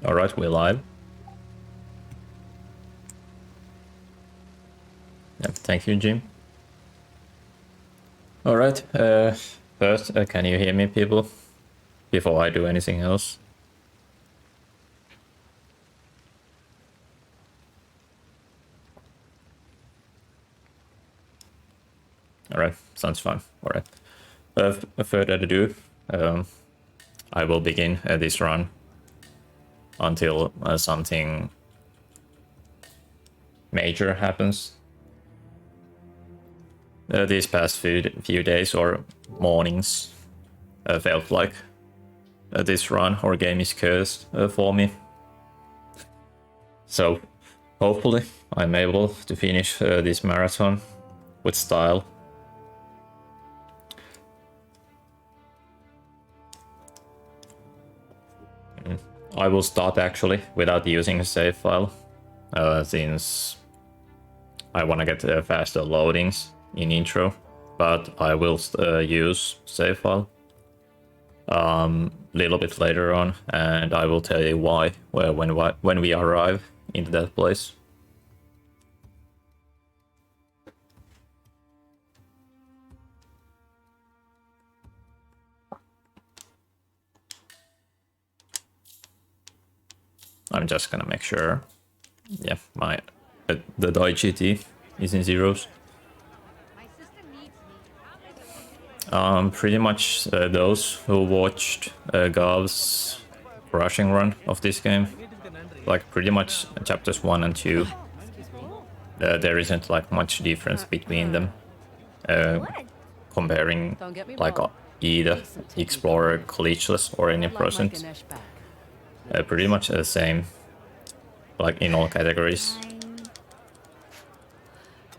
Alright, we're live. Yep, thank you, Jim. Alright, first, can you hear me, people? Before I do anything else. Alright, sounds fine. Alright. Further ado, I will begin this run until something major happens. These past few days or mornings felt like this run or game is cursed for me. So hopefully I'm able to finish this marathon with style. I will start actually without using a save file, since I want to get faster loadings in intro, but I will use save file little bit later on, and I will tell you why when we arrive into that place. I'm just gonna make sure, yeah, the die GT is in zeros. Pretty much those who watched Gav's rushing run of this game, like pretty much chapters 1 and 2, there isn't like much difference between them, comparing like either Explorer, Glitchless or any percent. Pretty much the same, like in all categories.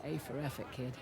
A for effort, kid.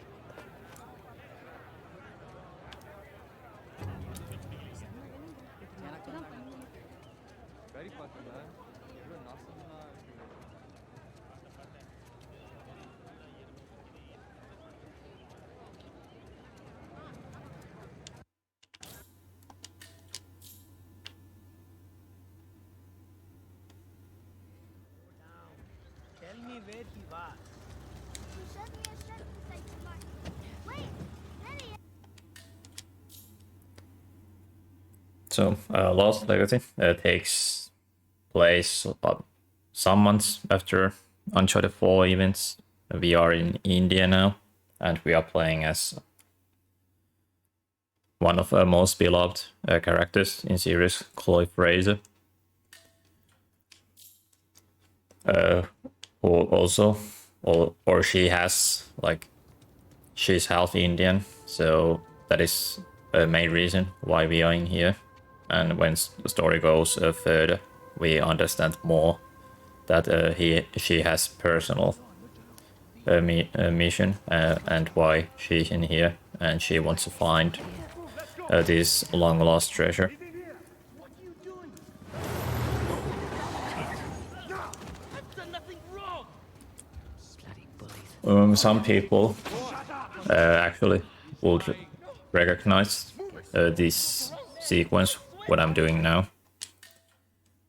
So, Lost Legacy takes place some months after Uncharted 4 events. We are in India now, and we are playing as one of our most beloved characters in series, Chloe Fraser. Or she has, like, she's half Indian, so that is the main reason why we are in here. And when the story goes further, we understand more that she has personal mission and why she's in here, and she wants to find this long lost treasure. Some people actually would recognize this sequence, what I'm doing now,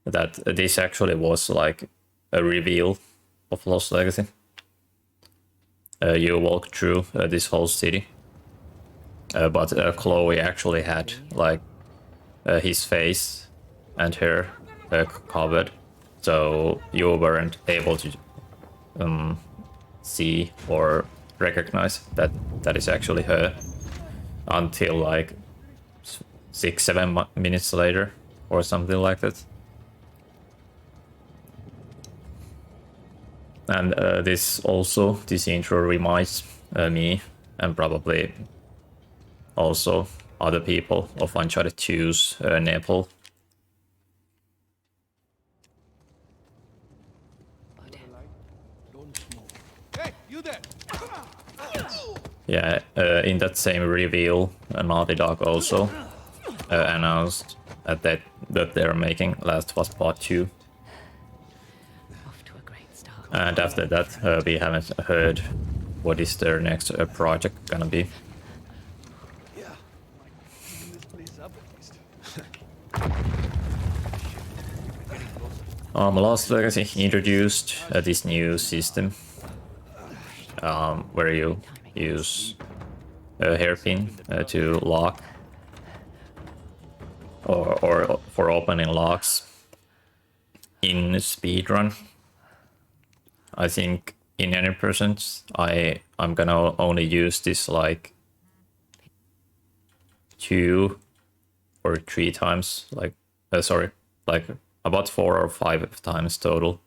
that this actually was like a reveal of Lost Legacy. You walk through this whole city, but Chloe actually had like his face and hair covered, so you weren't able to see or recognize that that is actually her until like 6-7 minutes later or something like that. And this intro reminds me, and probably also other people, of Uncharted 2's Nepal. Hey, you there? Yeah, in that same reveal, Naughty Dog also announced that they're making Last of Us Part 2. Off to a great start. And after that, we haven't heard what is their next project gonna be. Yeah. Clean this place up at least. Last Legacy introduced this new system where you use a hairpin to lock or for opening locks in speedrun. I think in any percent I'm gonna only use this like 2 or 3 times, like sorry, like about 4 or 5 times total.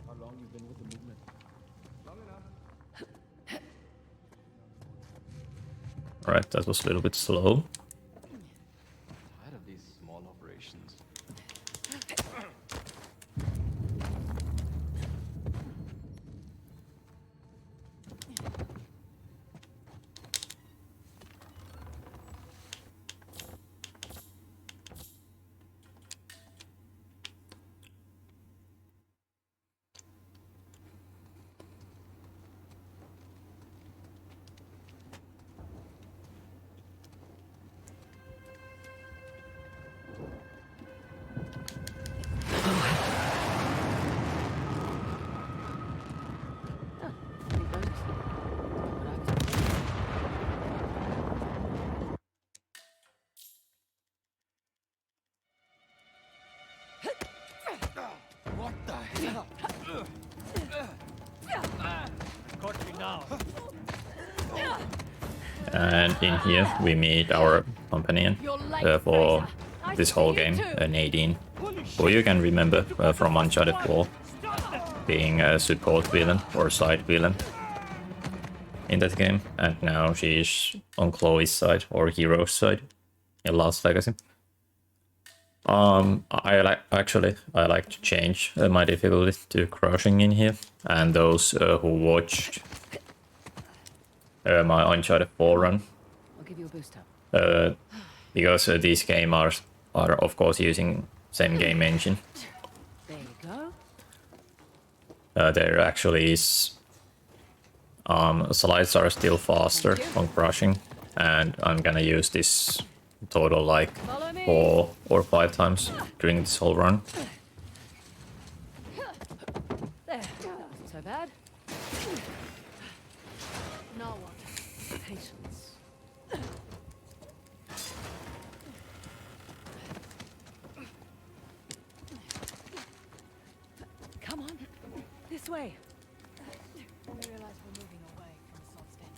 How long you been with the movement? Long enough. Alright, that was a little bit slow. Tired of these small operations. What the hell? Caught me now. And in here we meet our companion for this whole game, Nadine, who you can remember from Uncharted 4, being a support villain or side villain in that game, and now she's on Chloe's side or Hero's side in Last Legacy. I like to change my difficulty to crushing in here, and those who watched my Uncharted 4 run, I'll give you a boost up. because these games are of course using same game engine. There you go. There actually is slides are still faster on crushing, and I'm gonna use this total like 4 or 5 times during this whole run. There. Wasn't so bad. Now what? Patience. Come on. This way. We realize we're moving away from the salt stain.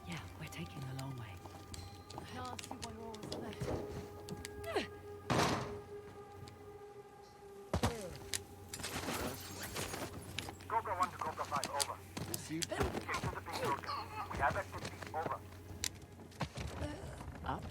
Yeah, we're taking the long way. Now I see why you're always late. Cobra 1 to Cobra 5, over. Received. Get to the ping road. We have activity, over. Up.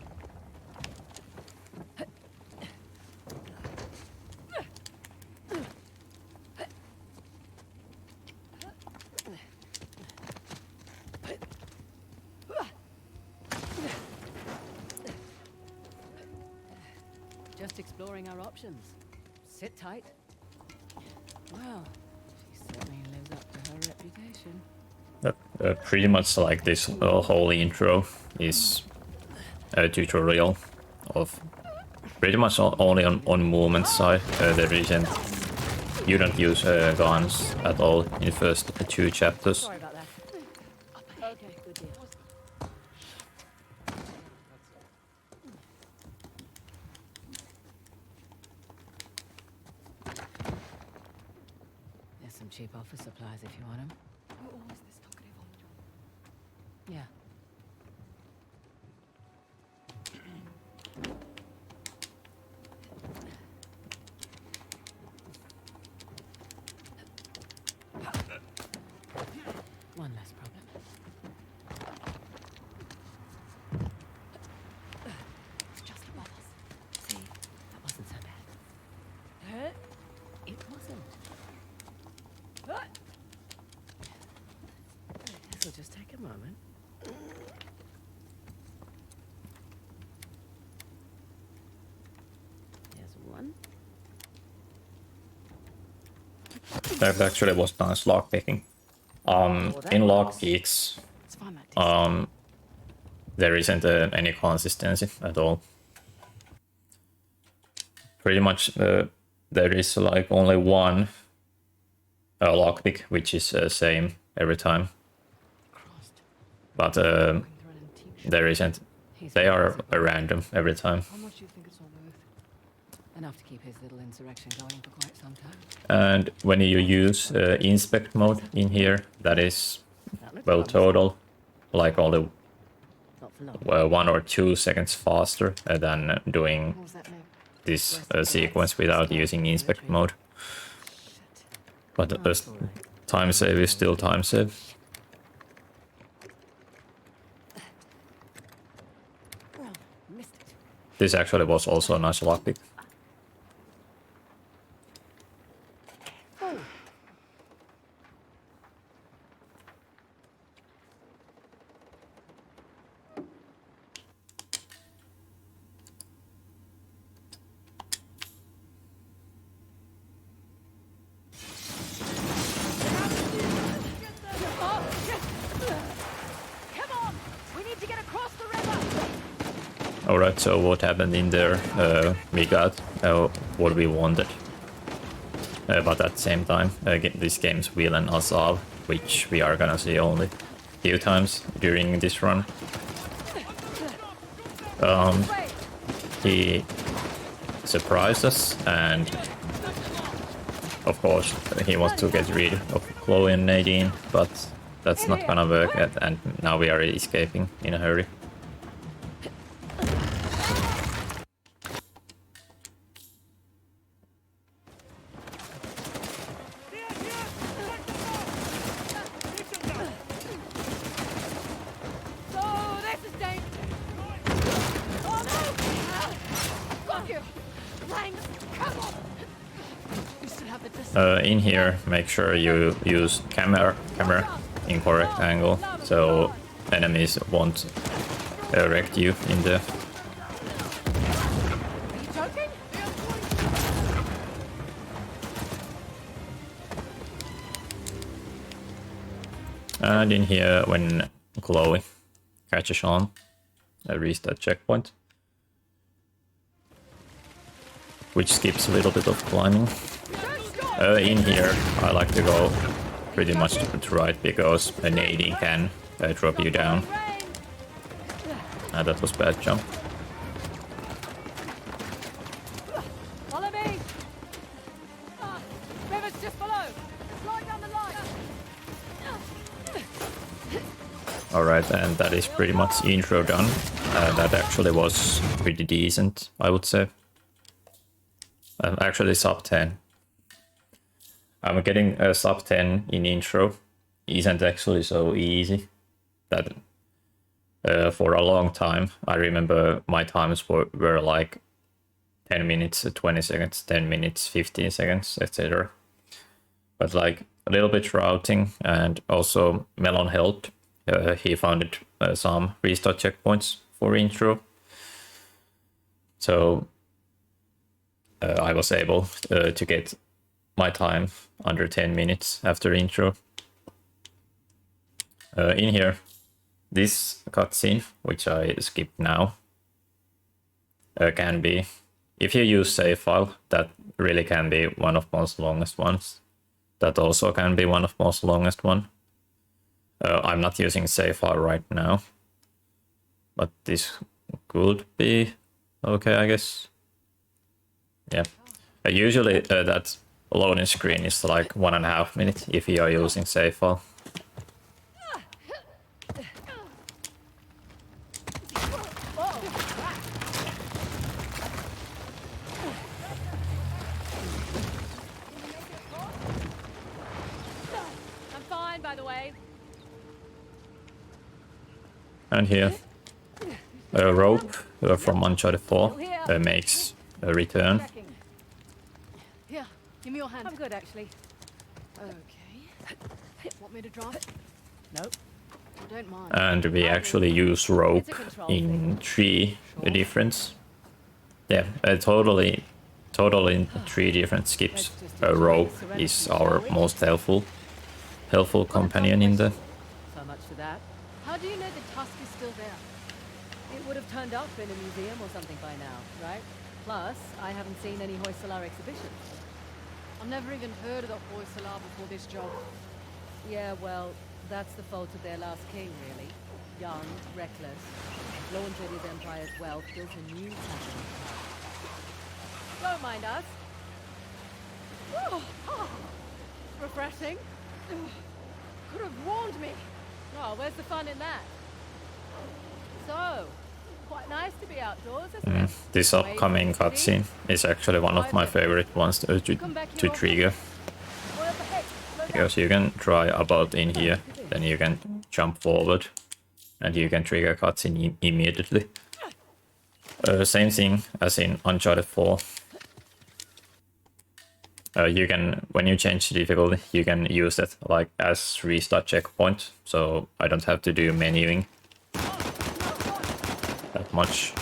Just exploring our options. Sit tight. Well, she certainly lives up to her reputation. Pretty much like this whole intro is a tutorial of pretty much only on movement side. There isn't, you don't use guns at all in the first 2 chapters. Sorry about that. Okay, good deal. There's some cheap office supplies if you want them. You're always this talkative on the job. Yeah. One less problem. It's just above us. See, that wasn't so bad. It wasn't. This'll just take a moment. That actually was nice lockpicking. In lockpicks, Let's find that disc. there isn't any consistency at all. Pretty much there is like only one lockpick which is same every time, Crossed. but Through an antique shop. there isn't. He's They are amazing. random every time. How much do you think it's all worth? Enough to keep his little insurrection going for quite some time. And when you use inspect mode in here, that is That looks well promising. total, like only Not for long. 1 or 2 seconds faster than doing What was that name? this sequence without using inspect mode. But time save is still time save. Missed it. This actually was also a nice lockpick. Come on! We need to get across the river! Alright, so what happened in there? We got what we wanted. But at the same time, this game's villain Asav, which we are gonna see only a few times during this run. He surprised us, and of course he wants to get rid of Chloe and Nadine, but that's not gonna work, and now we are escaping in a hurry. So, this is dangerous! Oh no! Fuck you! Thanks! Come on! We still have the distance. In here, make sure you use camera in correct angle, so enemies won't wreck you in there. Are you joking? And in here, when Chloe catches on, reach that checkpoint, which skips a little bit of climbing. In here, I like to go pretty much to the right because a nading can drop you down. That was bad jump. Follow me! River's just below! Slide down the line! Alright, and that is pretty much intro done. That actually was pretty decent, I would say. Actually sub 10. I'm getting a sub 10 in intro isn't actually so easy. That for a long time, I remember my times were like 10 minutes, 20 seconds, 10 minutes, 15 seconds, etc. But like a little bit routing, and also Melon helped. He found some restart checkpoints for intro. So I was able to get my time under 10 minutes after intro. In here, this cutscene, which I skip now, can be, if you use save file, that really can be one of most longest ones. That also can be one of most longest one. I'm not using save file right now, but this could be okay, I guess. Yeah. Usually that loading screen is like 1.5 minutes if you are using save file. I'm fine, by the way. And here, a rope from Uncharted 4 makes a return. Here, give me your hand. I'm good, actually. Okay. Want me to drive? Nope. I don't mind. And we actually use rope It's a control in 3 difference. Yeah, totally total in 3 different skips. Rogue is our most helpful companion in the. So much for that. How do you know the tusk is still there? It would have turned up in a museum or something by now, right? Plus, I haven't seen any Hoysala exhibitions. I've never even heard of the Hoysala before this job. Yeah, well, that's the fault of their last king, really. Young, reckless, flaunted his empire's wealth, built a new tavern. Don't mind us. Refreshing. Could have warned me. Oh, where's the fun in that? So, quite nice to be outdoors, isn't it? This upcoming cutscene is actually one of my favorite ones to trigger. Well, the heck, slow down. Because you can try about in here, then you can jump forward, and you can trigger cutscene immediately. Same thing as in Uncharted 4. You can, when you change the difficulty, you can use that like as restart checkpoint, so I don't have to do menuing that much.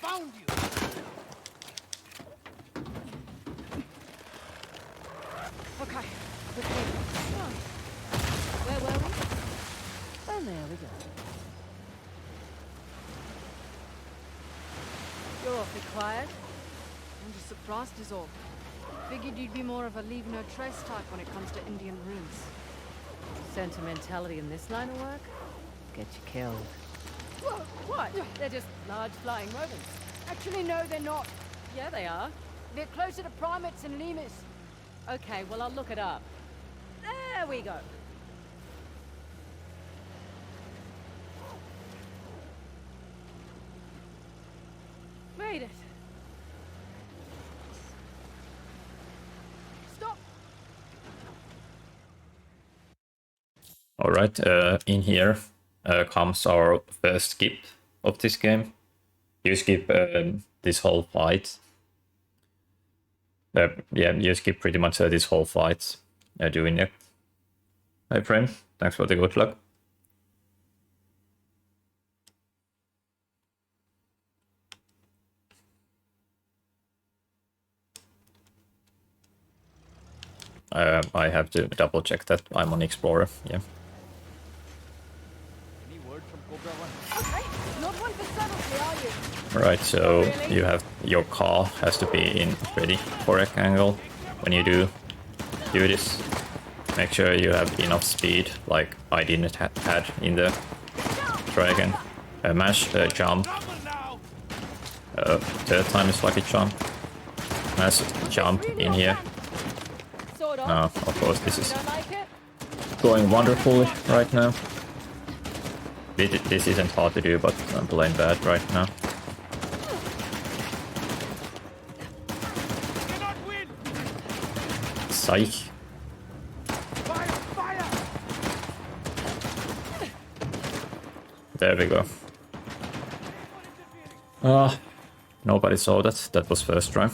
Found you! Okay. Where were we? Oh, there we go. You're awfully quiet. I'm just surprised is all. Figured you'd be more of a leave no trace type when it comes to Indian ruins. Sentimentality in this line of work? Get you killed. Whoa, what? They're just large flying rodents. Actually, no, they're not. Yeah, they are. They're closer to primates and lemurs. Okay, well, I'll look it up. There we go. Made it. Stop! Alright, in here comes our first skip of this game. You skip this whole fight. Yeah, you skip pretty much this whole fight doing it. Hi friend, thanks for the good luck. I have to double check that I'm on Explorer, yeah. Any word from Cobra 1? Hey, not one for subtlety, are you? Right, so you have your car has to be in pretty correct angle when you do this. Make sure you have enough speed, like I didn't had in the Dragon. Mash, jump. Third time is lucky jump. Mash, jump in here. Sort of. Of course, this is Don't like it? going wonderfully right now. This isn't hard to do, but I'm playing bad right now. Cannot win! Psych. Fire! Fire! There we go. Nobody saw that. That was first try.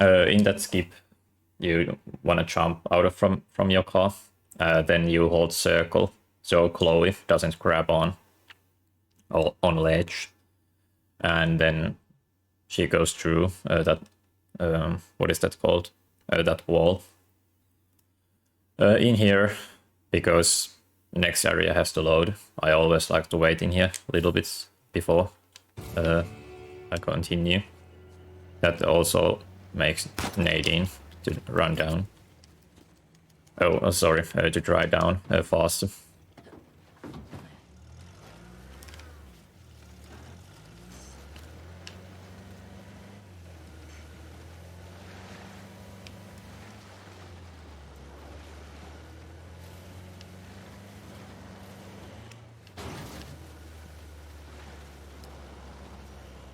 In that skip, you want to jump out of from your car. Then you hold circle, so Chloe doesn't grab on ledge, and then she goes through that. What is that called? That wall. In here, because next area has to load. I always like to wait in here a little bit before I continue. That also makes Nadine to run down. Oh, sorry, to dry down faster.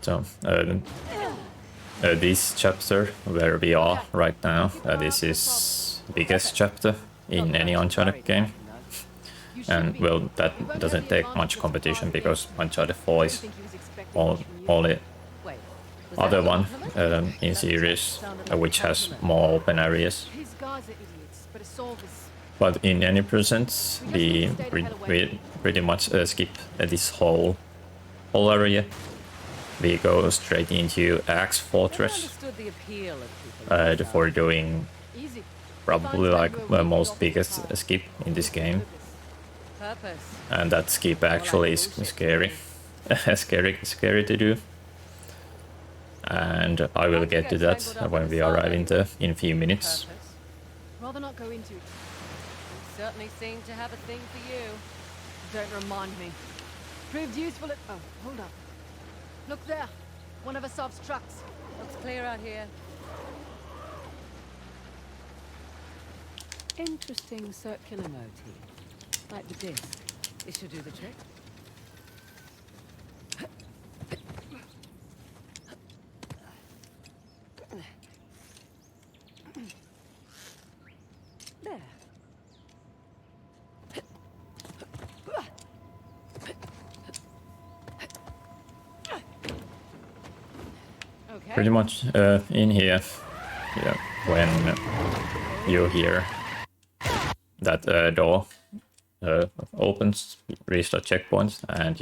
So, this chapter where we are right now, this is biggest chapter in any Uncharted game. And well, that doesn't take much competition because Uncharted 4 is only Wait. other one in series which has more open areas. These guys are idiots, but a solve is... But in any percent, we pretty much skip this whole whole area. We go straight into Axe Never Fortress understood the appeal of people like that. for doing Easy. probably Find like time the where we most off biggest the path. skip in this game. Purpose. And that skip More like actually is bullshit to scary. me. Scary to do. And I will How'd you get to get that tangled up when in we the arrive saga in a few minutes. Purpose. Rather not go into it. You certainly seem to have a thing for you. Don't remind me. Proved useful at... Oh, hold up. Look there. One of Asav's trucks. Looks clear out here. Interesting circular motif. Like the disc. This should do the trick. There. Okay. Pretty much in here, yeah, when you hear that door opens, restart checkpoints, and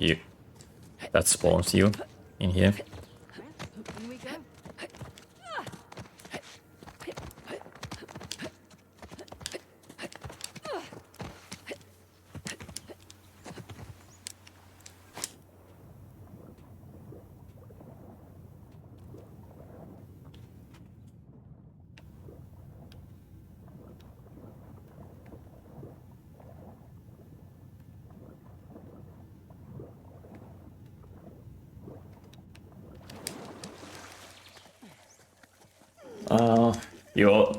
that spawns you in here. In we go.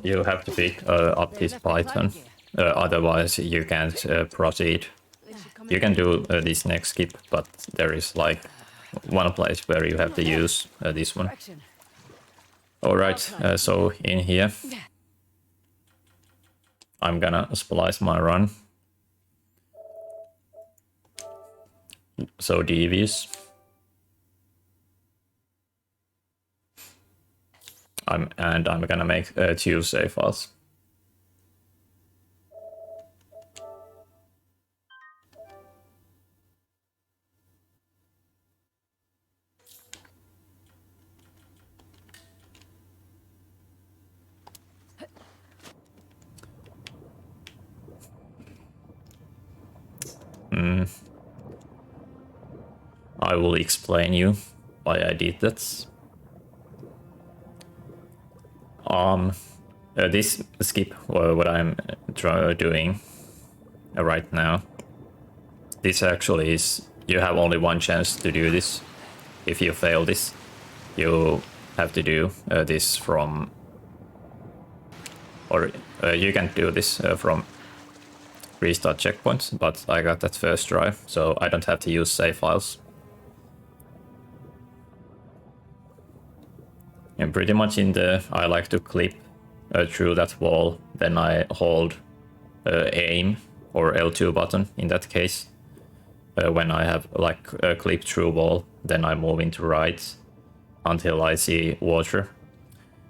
You have to pick up this Python, otherwise you can't proceed. They should come You in. can do this next skip, but there is like one place where you have to use this one. Direction. Alright, so in here, I'm gonna splice my run. So devious. I'm gonna make 2 save files. I will explain you why I did that. This skip, what I'm doing right now, this actually is, you have only one chance to do this. If you fail this, you have to do this from, or you can do this from restart checkpoints, but I got that first try, so I don't have to use save files. And pretty much I like to clip through that wall, then I hold aim or L2 button in that case. When I have like a clip through wall, then I move into right until I see water.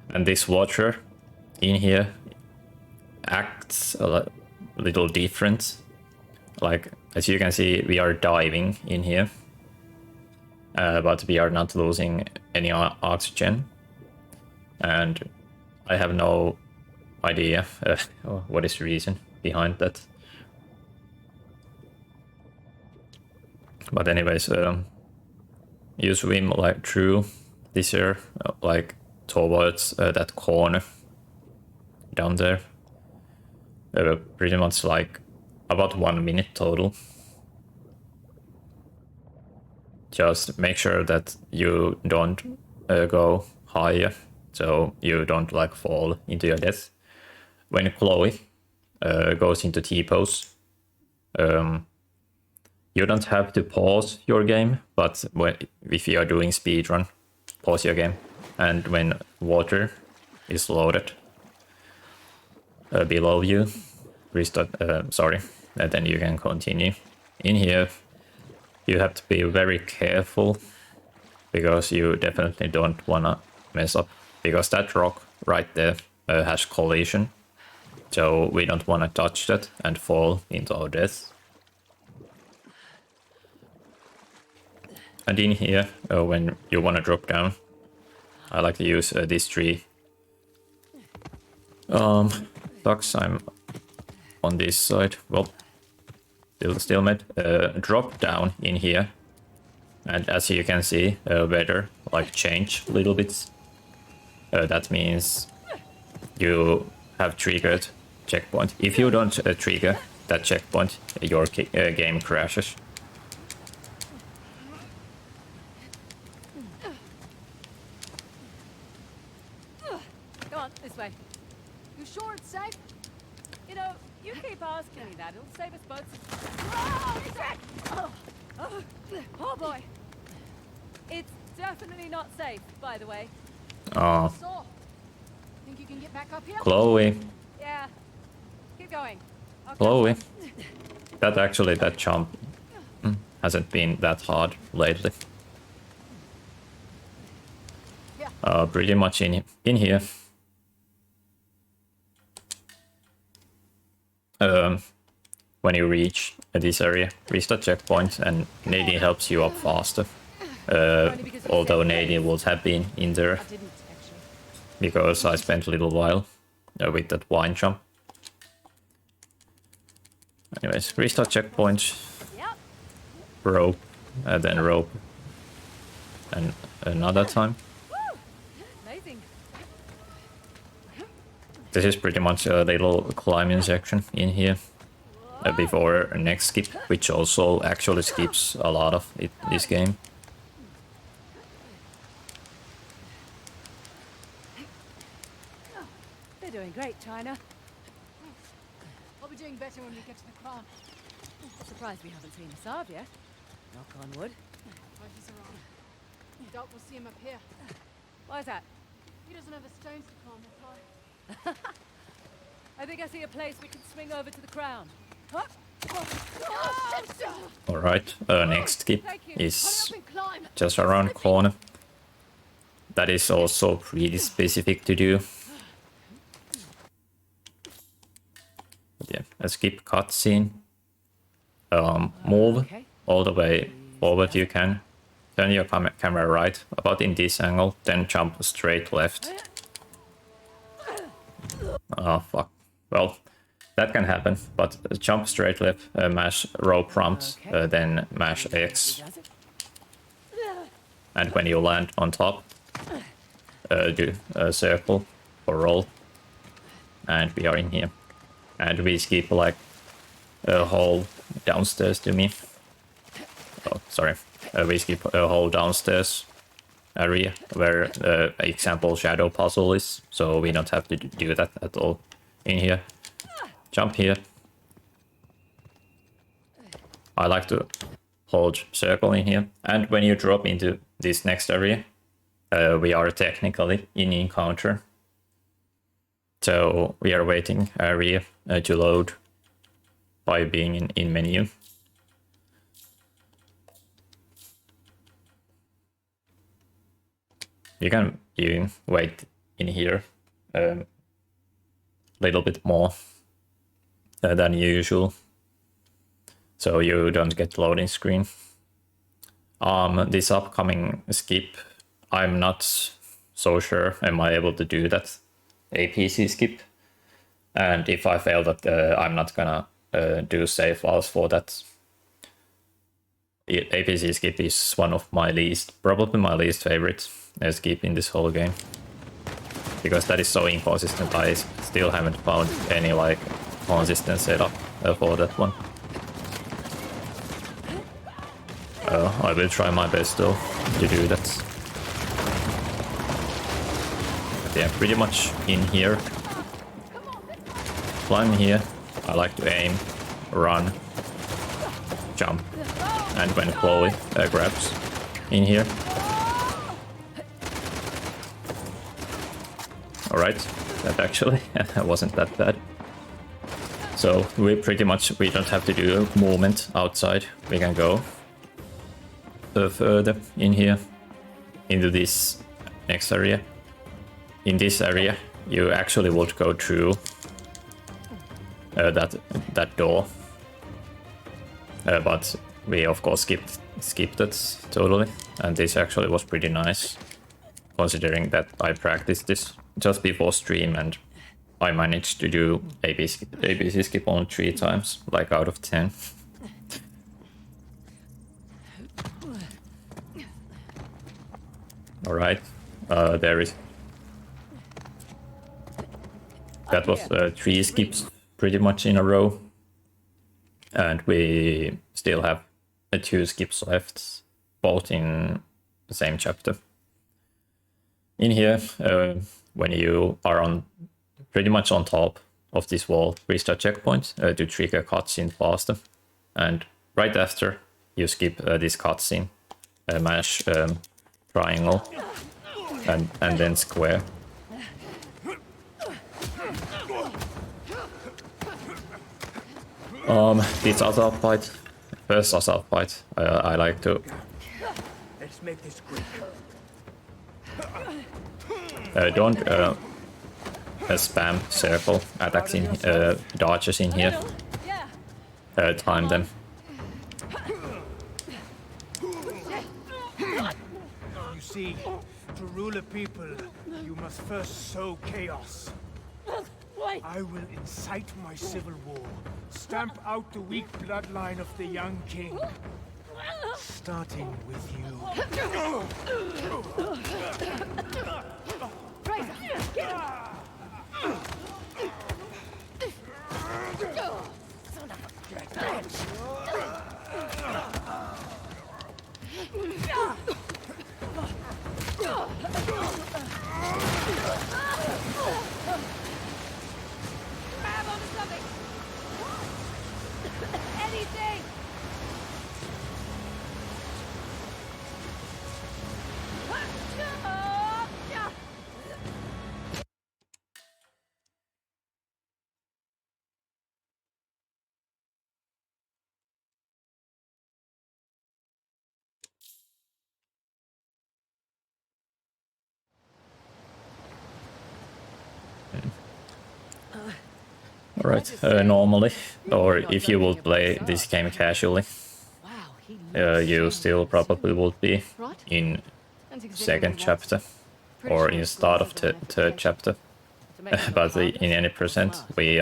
And this water in here acts a little different. Like, as you can see, we are diving in here, but we are not losing any oxygen. And I have no idea what is the reason behind that. But anyways, you swim like through this here, like towards that corner down there. Pretty much like about 1 minute total. Just make sure that you don't go higher, so you don't like fall into your death. When Chloe goes into T-pose, you don't have to pause your game, but if you are doing speedrun, pause your game. And when water is loaded below you, restart, then you can continue. In here, you have to be very careful, because you definitely don't wanna mess up, because that rock right there has collision, so we don't wanna touch that and fall into our death. And in here, when you want to drop down, I like to use this tree. Sucks, I'm on this side. Well, still met. Drop down in here. And as you can see, weather like change a little bit. That means you have triggered checkpoint. If you don't trigger that checkpoint, your game crashes. Go on, this way. You sure it's safe? You know, you keep asking me that. It'll save us both. Oh boy. It's definitely not safe, by the way. Oh, So, think you can get back up here? Chloe. Yeah. Keep going. I'll catch Chloe. up. That jump hasn't been that hard lately. Pretty much in here. When you reach this area, restart checkpoint, and nading helps you up faster. Although nading would have been in there I didn't, actually. because I spent a little while with that wine jump. Anyways, restart checkpoint, Yep. rope, then rope, and another time. Woo! Amazing. This is pretty much a little climbing section in here before next skip, which also actually skips a lot of this game. They're doing great, China. I'll be doing better when we get to the crown. Surprised we haven't seen Assad yet. Knock on wood. Oh, he's around. Doubt we'll see him up here. Why is that? He doesn't have the stones to climb the high. I think I see a place we can swing over to the crown. Huh? Oh, shit! Alright, next skip Thank you. is Hurry up and climb! just around the corner. That is also pretty specific to do. But yeah, a skip cutscene. Move Okay. all the way forward you can. Turn your camera right, about in this angle, then jump straight left. Oh fuck. Well, that can happen, but jump straight left, mash row prompt, Okay. then mash X. Does it? And when you land on top, do a circle or roll. And we are in here. And we skip like a whole downstairs to me. Oh, sorry. We skip a whole downstairs area where the example shadow puzzle is. So we don't have to do that at all in here. Jump here. I like to hold circle in here. And when you drop into this next area, we are technically in encounter. So we are waiting area to load by being in menu. You can even wait in here a little bit more than usual, so you don't get loading screen. This upcoming skip, I'm not so sure am I able to do that APC skip, and if I fail that, I'm not gonna do save files for that. APC skip is one of my probably my least favorite skip in this whole game, because that is so inconsistent. I still haven't found any like consistent setup for that one. I will try my best though to do that. But yeah, pretty much in here. Climb here. I like to aim, run, jump, and when Chloe grabs in here. Alright, that actually wasn't that bad. So we don't have to do a movement outside. We can go further in here into this next area. In this area, you actually would go through that door, but we of course skipped it totally, and this actually was pretty nice, considering that I practiced this just before stream and I managed to do ABC skip on 3 times, like out of 10. Alright, there is... That was 3 skips pretty much in a row. And we still have 2 skips left, both in the same chapter. In here, when you are on pretty much on top of this wall, restart checkpoint to trigger cutscene faster. And right after, you skip this cutscene, mash triangle, and then square. This assault fight, first assault fight, I like to... Let's make this quick. Don't spam circle attacks in dodges in here. Time them. You see, to rule a people, you must first sow chaos. I will incite my civil war, stamp out the weak bloodline of the young king, starting with you. Grab onto something! Anything! Alright, normally, or if you will play this game casually, Wow, he looks you still probably would be Right? in And exactly second what chapter, Pretty or sure in it's start of closer than I third could chapter. To make it But look in any harmless. percent, Wow. we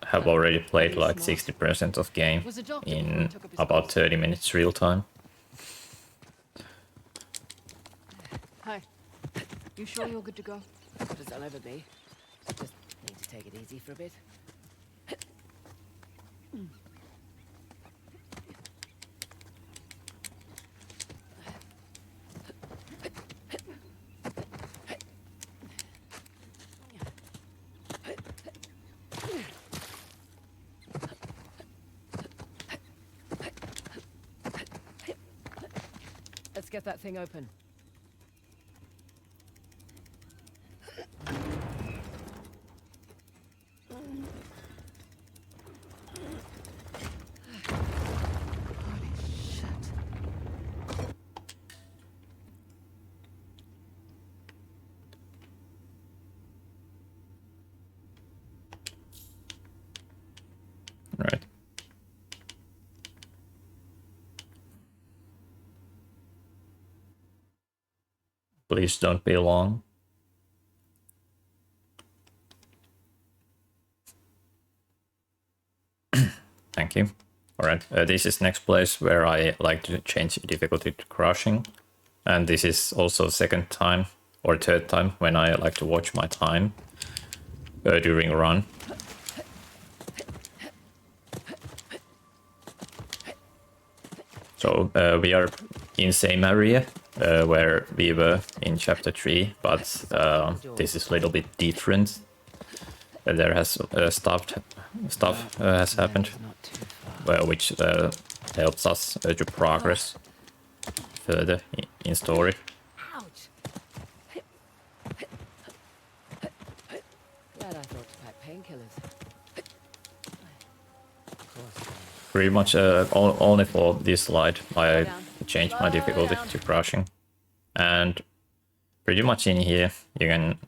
have already played like 60% of game Was a doctor before in he took up his about post. 30 minutes real time. Hi. You sure you're good to go? Good as I'll ever be. Just need to take it easy for a bit. Let's get that thing open. Holy shit. Right. Please don't be long. Thank you. Alright, this is next place where I like to change difficulty to crushing. And this is also second time or third time when I like to watch my time during a run. So we are in same area where we were in chapter 3, but this is a little bit different. There has stuff has happened, Not too far. which helps us to progress further in story. Ouch! Glad I thought to pack painkillers. Of course. Pretty much only for this slide I changed my difficulty to crushing, and pretty much in here you can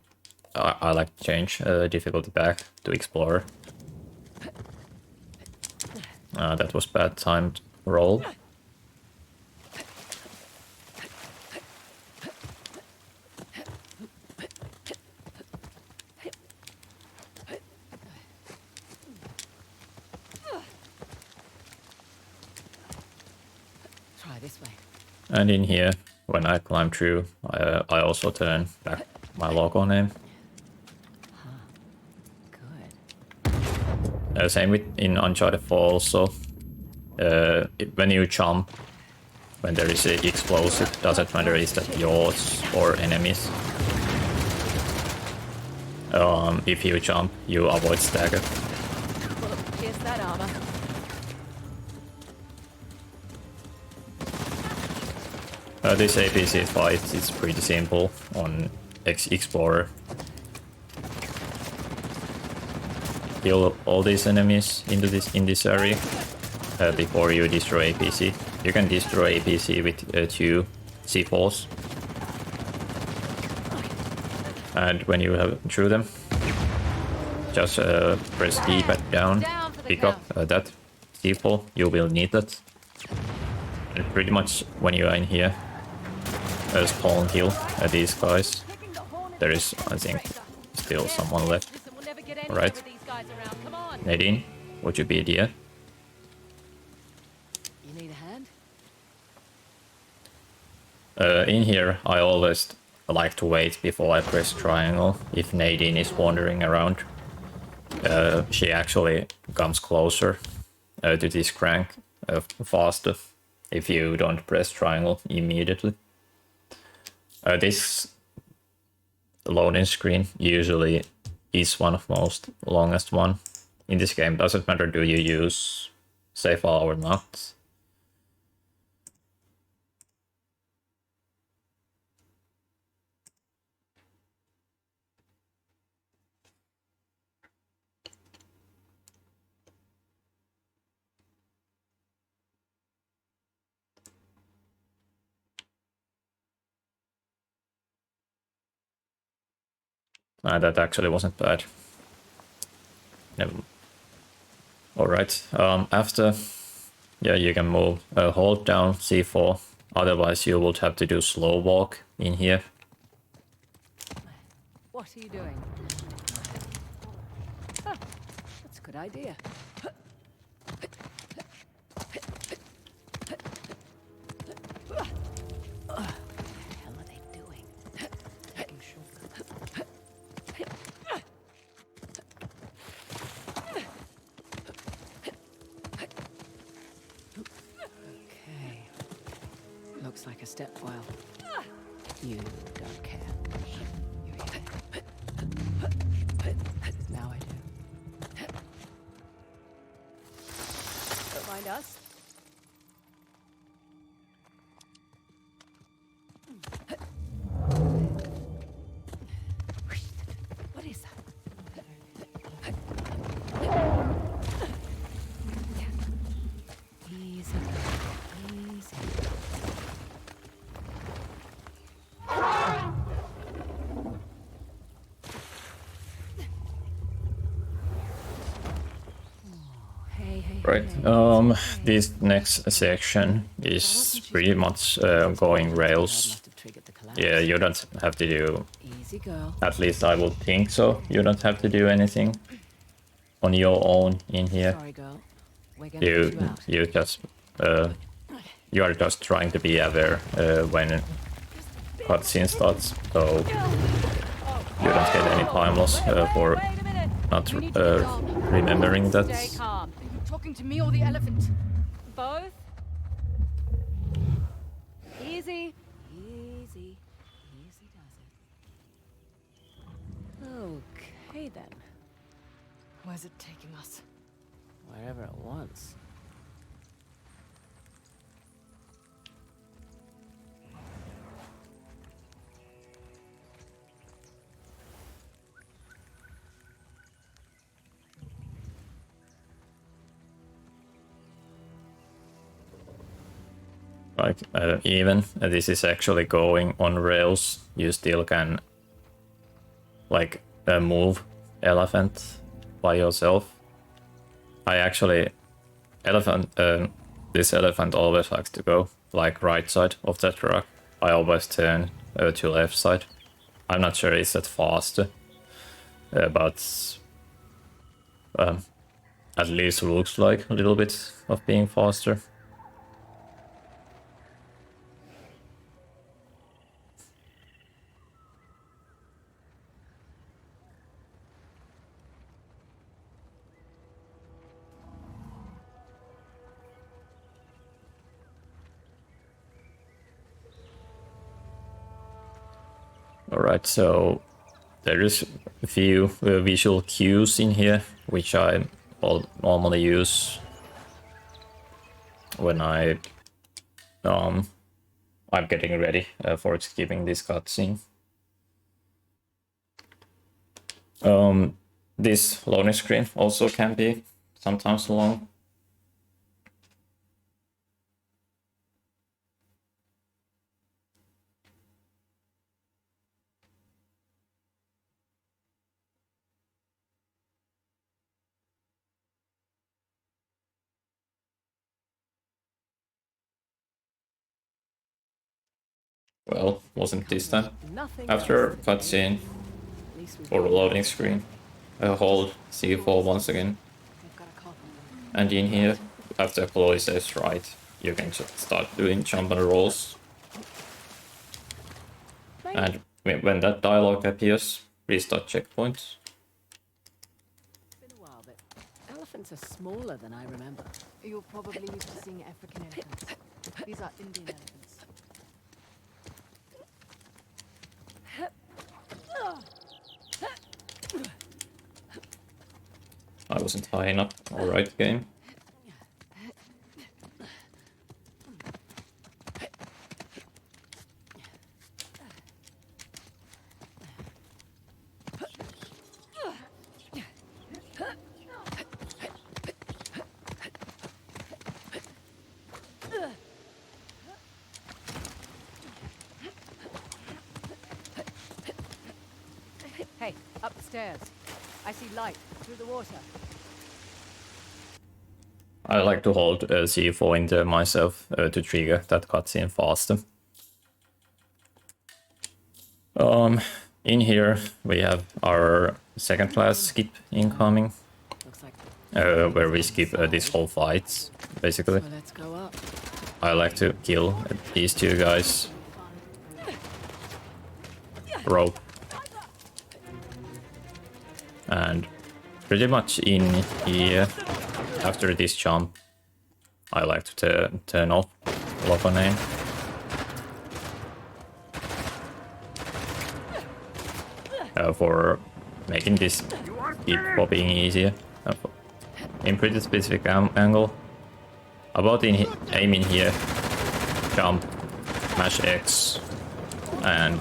I like to change difficulty back to explorer. That was bad timed roll. this way. And in here, when I climb through, I also turn back my logo name. Good. Same with in Uncharted 4 also. When you jump, when there is an explosive, doesn't matter is that yours or enemies. If you jump, you avoid stagger. Bullet pierce that armor. This APC fight is pretty simple on Explorer. Kill all these enemies in this area before you destroy APC. You can destroy APC with 2 C4s. And when you have through them, just press D-pad down, pick up that C4, you will need that. And pretty much when you are in here, spawn kill these guys. There is, I think, still someone left. Alright. Nadine, would you be there? You need a hand? In here, I always like to wait before I press triangle if Nadine is wandering around. She actually comes closer to this crank faster if you don't press triangle immediately. This loading screen usually is one of most longest one in this game. Doesn't matter do you use save file or not. That actually wasn't bad. Never. Alright, after, yeah, you can move, hold down C4, otherwise you would have to do slow walk in here. What are you doing? Huh, that's a good idea. What the hell are they doing? Taking shortcuts. Okay. Looks like a step file. You don't care. You're here. Now I do. Don't mind us. What is that? Easy, easy. Right, this next section is pretty much going rails. Yeah, you don't have to do, Easy girl. at least I would think so, you don't have to do anything on your own in here. Sorry, girl. We're gonna get you out. You just, you are just trying to be aware when cutscene starts, so you don't get any time loss for not remembering that. Stay calm. Are you talking to me or the elephant? Both. Easy. Easy. Easy does it. Okay then. Where's it taking us? Wherever it wants. Like, even this is actually going on rails, you still can, like, move elephant by yourself. I actually, this elephant always likes to go, like, right side of that truck. I always turn to left side. I'm not sure is that faster, but at least looks like a little bit of being faster. Alright, so there is a few visual cues in here, which I normally use when I'm getting ready for skipping this cutscene. This loading screen also can be sometimes long. Well, wasn't this time. Nothing After else. cutscene At least we've or got loading this. screen, hold C4 once again. We've got a copy. And in here, after Chloe says right, you can just start doing jump and rolls. And when that dialogue appears, restart checkpoint. It's been a while, but elephants are smaller than I remember. You're probably used to seeing African elephants. These are Indian elephants. I wasn't high enough. Alright, game. Hey, up the stairs. I see light through the water. I like to hold C4 in there myself to trigger that cutscene faster. In here we have our second class skip incoming, Looks like. where we skip this whole fight, basically. Well, let's go up. I like to kill these two guys. Rope. And pretty much in here, after this jump, I like to turn off lock on aim. For making this keep popping easier. In pretty specific angle. About aim in here, jump, mash X, and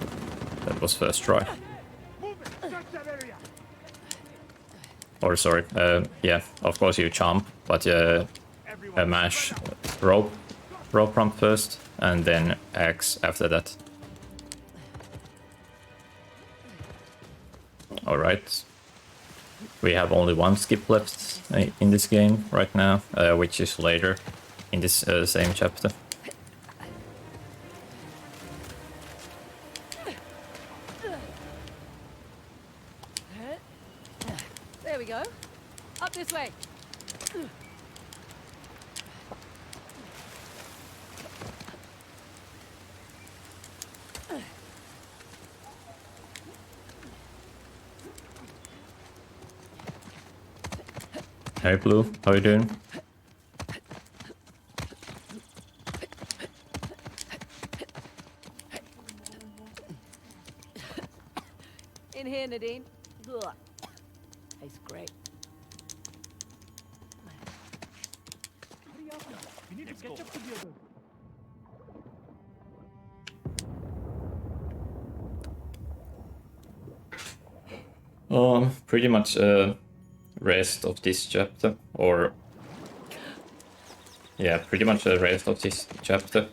that was first try. Or sorry, yeah, of course you jump, but mash rope prompt first, and then X after that. Alright. We have only one skip left in this game right now, which is later in this same chapter. There we go. Up this way. Hey Blue, how you doing? In here, Nadine. Ugh. Tastes great. Pretty much rest of this chapter, or yeah, pretty much the rest of this chapter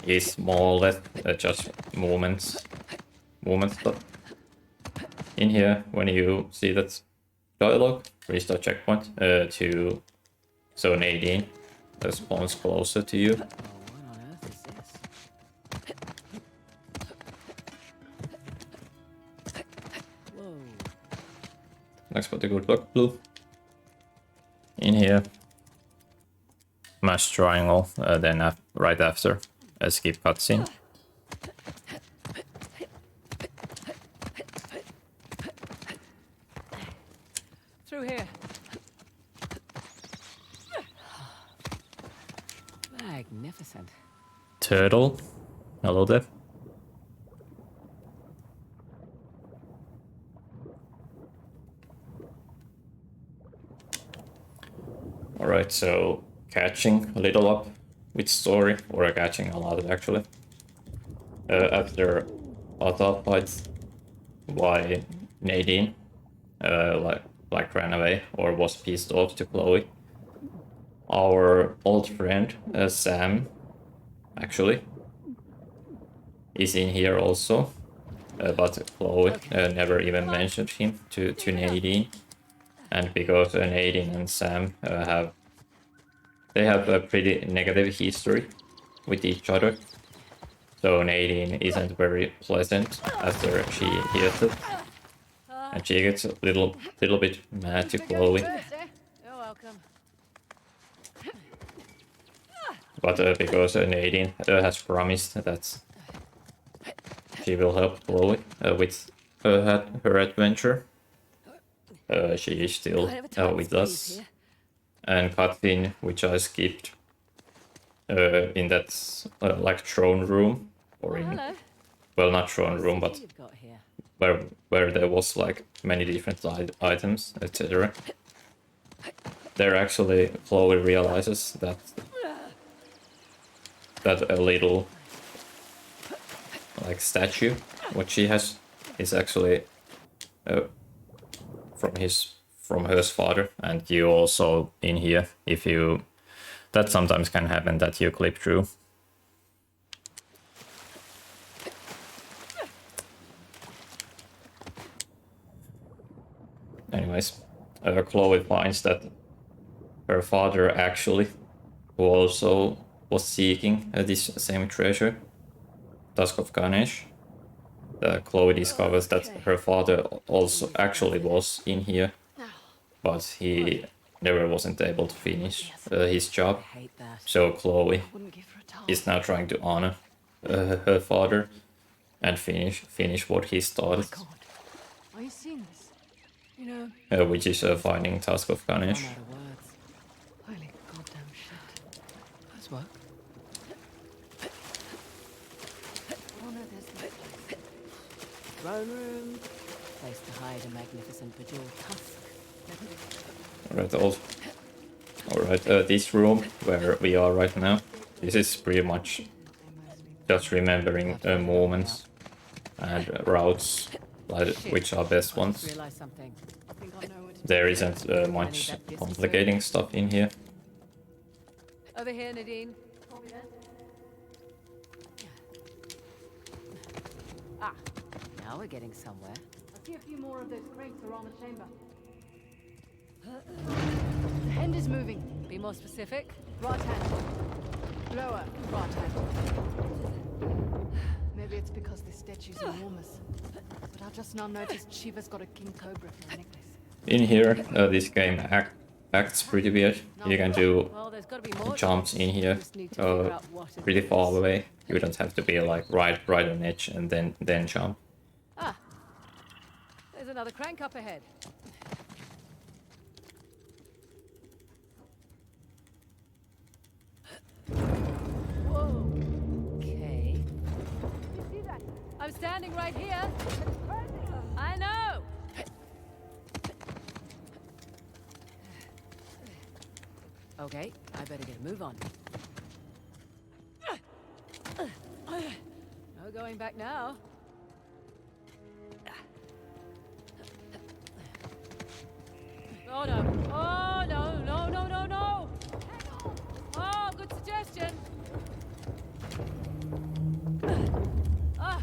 is more or less just movement stuff. In here, when you see that dialogue, restart checkpoint to zone 18, that spawns closer to you. Oh, what on earth is this? Whoa. Thanks for the good luck, Blue. In here, mash triangle, then right after a skip cutscene. Through here. Magnificent. Turtle, hello there. Alright, so catching a little up with story, or catching a lot actually. After Otto fights, why Nadine like ran away or was pissed off to Chloe. Our old friend Sam actually is in here also, but Chloe never even mentioned him to Nadine, and because Nadine and Sam have a pretty negative history with each other, so Nadine isn't very pleasant after she hears it, and she gets a little bit mad to Chloe. You're welcome. But because Nadine has promised that she will help Chloe with her adventure, she is still with us. And cutscene which I skipped in that like throne room, or in well, not throne room, but You've got here. where there was like many different items, etc. There actually Chloe realizes that a little like statue what she has is actually from her father, and you also in here, if you, that sometimes can happen that you clip through. Anyways, Chloe finds that her father actually, who also was seeking this same treasure, Tusk of Ganesh. Chloe discovers that her father also actually was in here, but he never wasn't able to finish his job. I hate that. So Chloe Wouldn't give her a towel. is now trying to honor her father and finish what he started, God, are you seeing this? You know, which is finding Tusk of Ganesh. I'm out of words. holy goddamn shit. Nice work. Oh no, there's the Throne room. Place to hide a magnificent bejeweled tusk. Alright, this room where we are right now, this is pretty much just remembering moments and routes, like, which are best I just ones. realized something. I think I know it. There isn't much complicating stuff in here. Over here, Nadine. Ah, now we're getting somewhere. I see a few more of those crates around the chamber. The hand is moving. Be more specific. Right hand. Lower. Right hand. Maybe it's because this statue's enormous. But I just now noticed Shiva's got a king cobra for a necklace. In here, this game acts pretty weird. You can do Well, there's got to be more. jumps in here Just need to figure out what it pretty is. far away. You don't have to be like right on edge and then jump. Ah, there's another crank up ahead. Whoa. Okay. You see that? I'm standing right here. I know. Okay, I better get a move on. No going back now. Oh no! Oh no! No! No! No! No! Oh, good suggestion. Ah,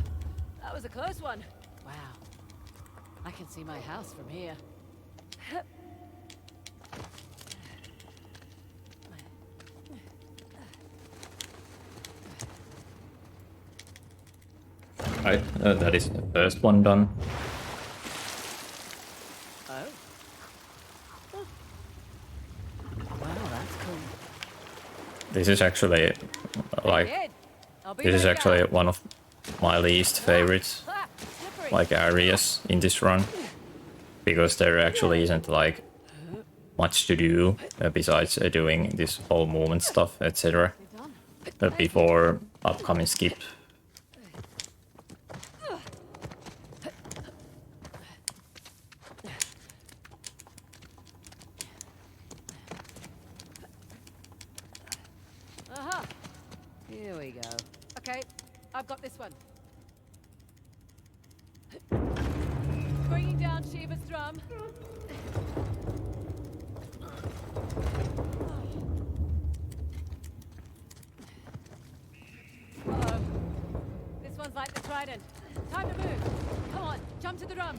that was a close one. Wow, I can see my house from here. Right, that is the first one done. Oh. Wow, that's cool. This is actually like Kid, I'll be this is right actually down. one of my least favorites Ah, slippery. like areas in this run, because there actually isn't like much to do besides doing this whole movement stuff, etc. Before upcoming skip. I've got this one. Bringing down Shiva's drum. Uh-oh. This one's like the trident. Time to move. Come on, jump to the drum.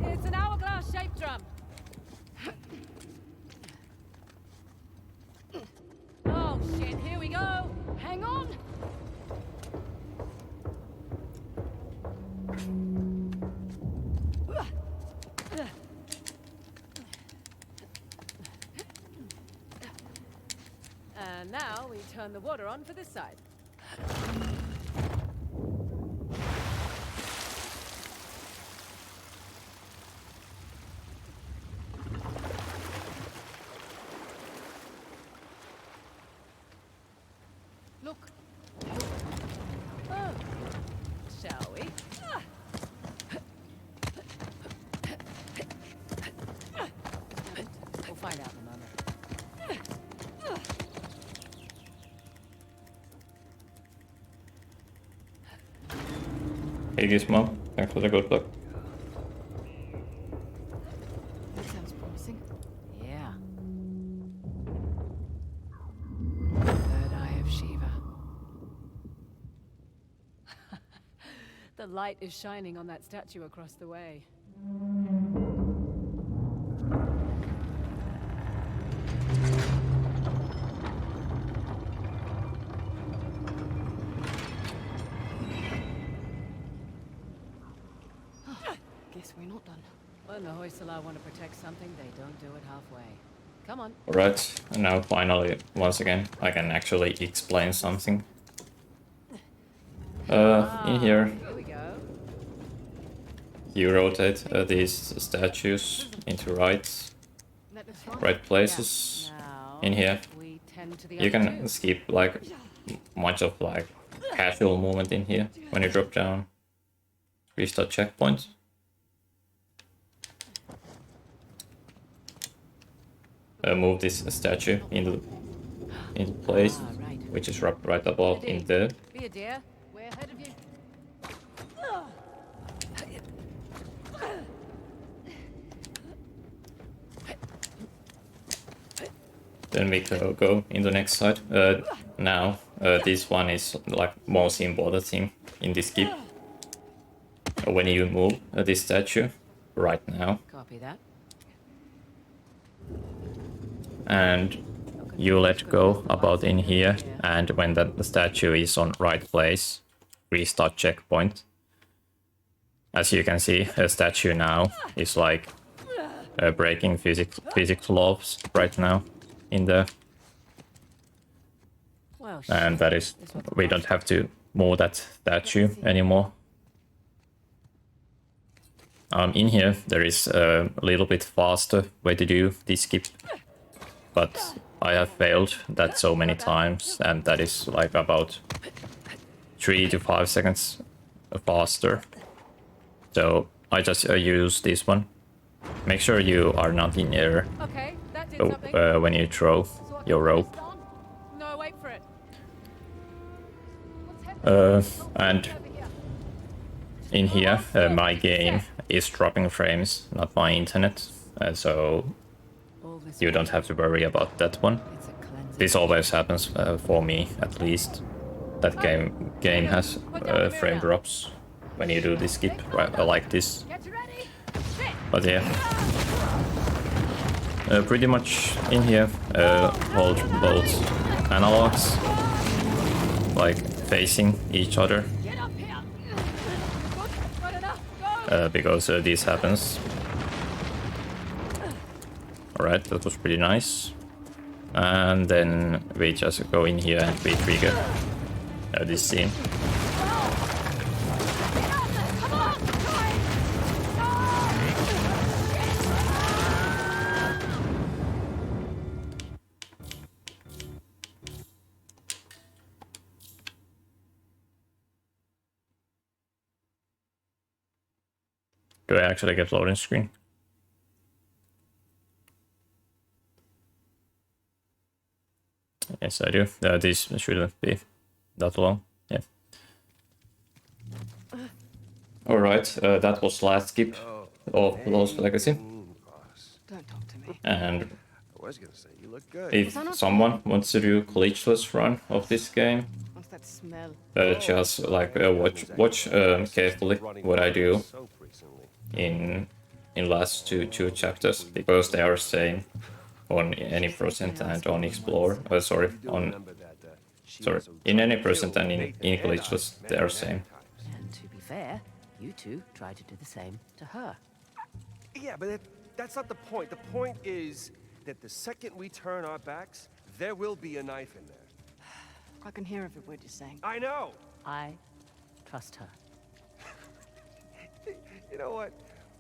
It's an hourglass-shaped drum. Oh shit, here we go. Hang on. And now we turn the water on for this side. Look. Oh, shall we? We'll find out in a moment. Hey Gizmo, thanks for the good luck. That sounds promising. Yeah. Third eye of Shiva. The light is shining on that statue across the way. Guess we're not done. When the Hoysala want to protect something, they don't do it halfway. Come on. Alright, and now finally, once again, I can actually explain something. In here, Here we go. you rotate these statues into right places. Now, In here, we tend to the you other can two. skip like much of like casual movement in here when you drop down. Restart checkpoint. Move this statue into place, Right. which is right above in there. Be a dear. We're ahead of you. Then we go in the next side. Now, this one is like most important thing in this skip. When you move this statue right now, Copy that. and you let go about in here, and when the statue is on right place, restart checkpoint. As you can see, a statue now is like breaking physics laws right now in there. Well, And that is, we don't have to move that statue anymore. In here there is a little bit faster way to do this skip, but I have failed that so many times, and that is like about 3 to 5 seconds faster. So I just use this one. Make sure you are not in error Okay, that did something. when you throw So I can your put rope. this on? No, wait for it. What's happening? And Over here. in here, my game is dropping frames, not my internet, so All this you don't have to worry about that one. It's a cleansing. This always happens for me, at least. That game has frame drops when you do this skip like this. Get ready. Sit. But yeah, pretty much in here, hold both analogs like facing each other, Get up here. Good. Not enough. Go. because this happens. Alright, that was pretty nice. And then we just go in here and we trigger this scene. Come on. Do I actually get loading screen? Yes, I do. This shouldn't be that long. Yeah. Alright, that was last skip of Lost Legacy. Don't talk to me. And I was gonna say, you look good. if someone wants to do glitchless run of this game, What's that smell? just like watch carefully what I do Soap recently. in last two chapters, because they are same on any percent and on explore. Sorry, on Remember that she sorry, also in any tried to percent kill and in Nathan and glitchless I they are many same. times. And to be fair, you two tried to do the same to her. Yeah, but that's not the point. The point is that the second we turn our backs, there will be a knife in there. I can hear every word you're saying. I know. I trust her. You know what?